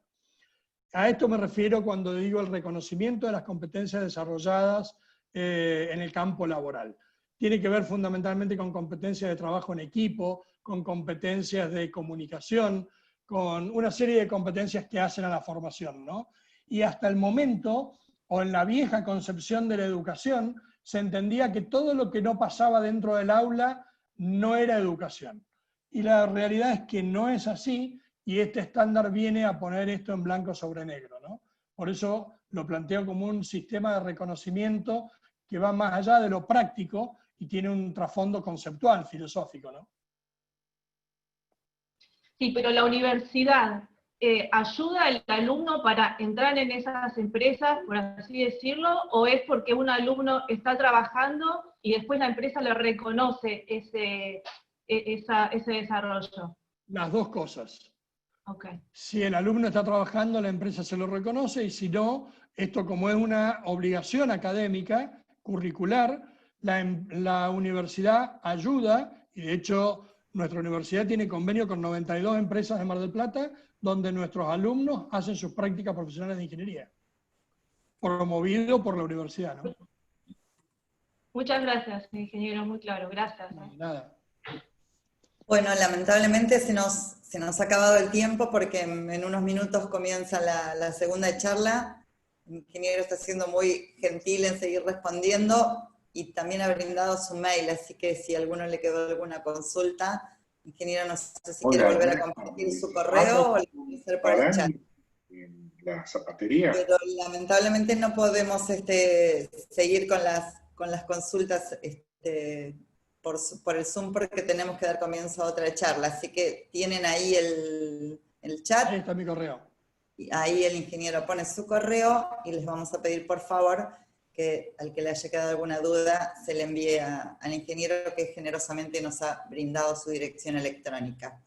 A esto me refiero cuando digo el reconocimiento de las competencias desarrolladas en el campo laboral. Tiene que ver fundamentalmente con competencias de trabajo en equipo, con competencias de comunicación, con una serie de competencias que hacen a la formación, ¿no? Y hasta el momento, o en la vieja concepción de la educación, se entendía que todo lo que no pasaba dentro del aula no era educación. Y la realidad es que no es así, y este estándar viene a poner esto en blanco sobre negro, ¿no? Por eso lo planteo como un sistema de reconocimiento que va más allá de lo práctico y tiene un trasfondo conceptual, filosófico, ¿no? Sí, pero la universidad ayuda al alumno para entrar en esas empresas, por así decirlo, o es porque un alumno está trabajando y después la empresa le reconoce ese desarrollo. Las dos cosas. Okay. Si el alumno está trabajando, la empresa se lo reconoce, y si no, esto como es una obligación académica, curricular, la universidad ayuda, y de hecho nuestra universidad tiene convenio con 92 empresas de Mar del Plata, donde nuestros alumnos hacen sus prácticas profesionales de ingeniería, promovido por la universidad, ¿no? Muchas gracias, ingeniero, muy claro, gracias. Nada. Bueno, lamentablemente se nos ha acabado el tiempo porque en unos minutos comienza la segunda charla. El ingeniero está siendo muy gentil en seguir respondiendo y también ha brindado su mail, así que si a alguno le quedó alguna consulta, ingeniero, no sé si quiere volver a compartir su correo o lo puede hacer por el chat. En la zapatería. Pero lamentablemente no podemos seguir con las consultas por el Zoom porque tenemos que dar comienzo a otra charla. Así que tienen ahí el chat. Ahí está mi correo. Y ahí el ingeniero pone su correo y les vamos a pedir por favor que al que le haya quedado alguna duda se le envíe al ingeniero que generosamente nos ha brindado su dirección electrónica.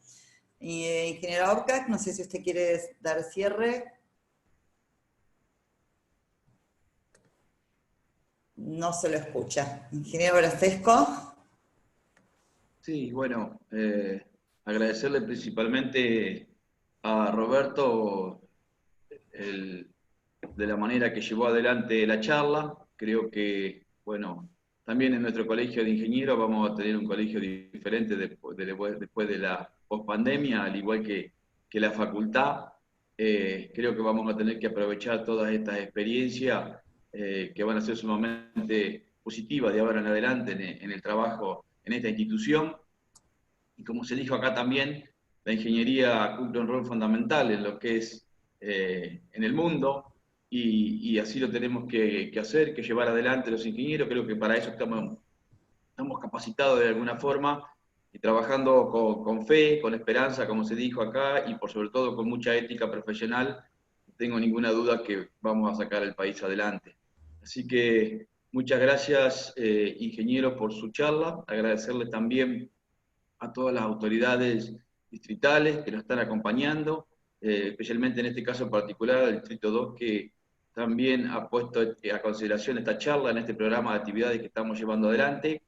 Y, ingeniero Aucas, no sé si usted quiere dar cierre. No se lo escucha. Ingeniero Brasesco. Sí, bueno, agradecerle principalmente a Roberto de la manera que llevó adelante la charla. Creo que, bueno, también en nuestro colegio de ingenieros vamos a tener un colegio diferente después de la pospandemia, al igual que la facultad. Creo que vamos a tener que aprovechar todas estas experiencias que van a ser sumamente positivas de ahora en adelante en el trabajo en esta institución. Y como se dijo acá también, la ingeniería cumple un rol fundamental en lo que es en el mundo, y así lo tenemos que hacer, que llevar adelante los ingenieros. Creo que para eso estamos capacitados de alguna forma, y trabajando con fe, con esperanza, como se dijo acá, y por sobre todo con mucha ética profesional. No tengo ninguna duda que vamos a sacar el país adelante. Así que muchas gracias, ingenieros, por su charla. Agradecerles también a todas las autoridades distritales que nos están acompañando, especialmente en este caso particular al Distrito 2, que también ha puesto a consideración esta charla en este programa de actividades que estamos llevando adelante,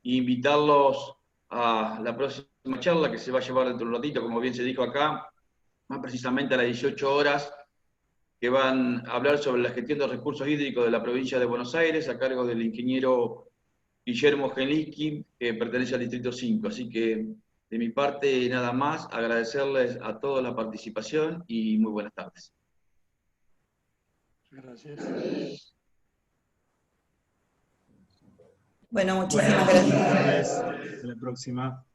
e invitarlos a la próxima charla que se va a llevar dentro de un ratito, como bien se dijo acá, más precisamente a las 18 horas, que van a hablar sobre la gestión de recursos hídricos de la provincia de Buenos Aires, a cargo del ingeniero Guillermo Genliski, que pertenece al Distrito 5. Así que, de mi parte, nada más, agradecerles a todos la participación y muy buenas tardes. Gracias. Bueno, muchísimas gracias. Buenas tardes. Hasta la próxima.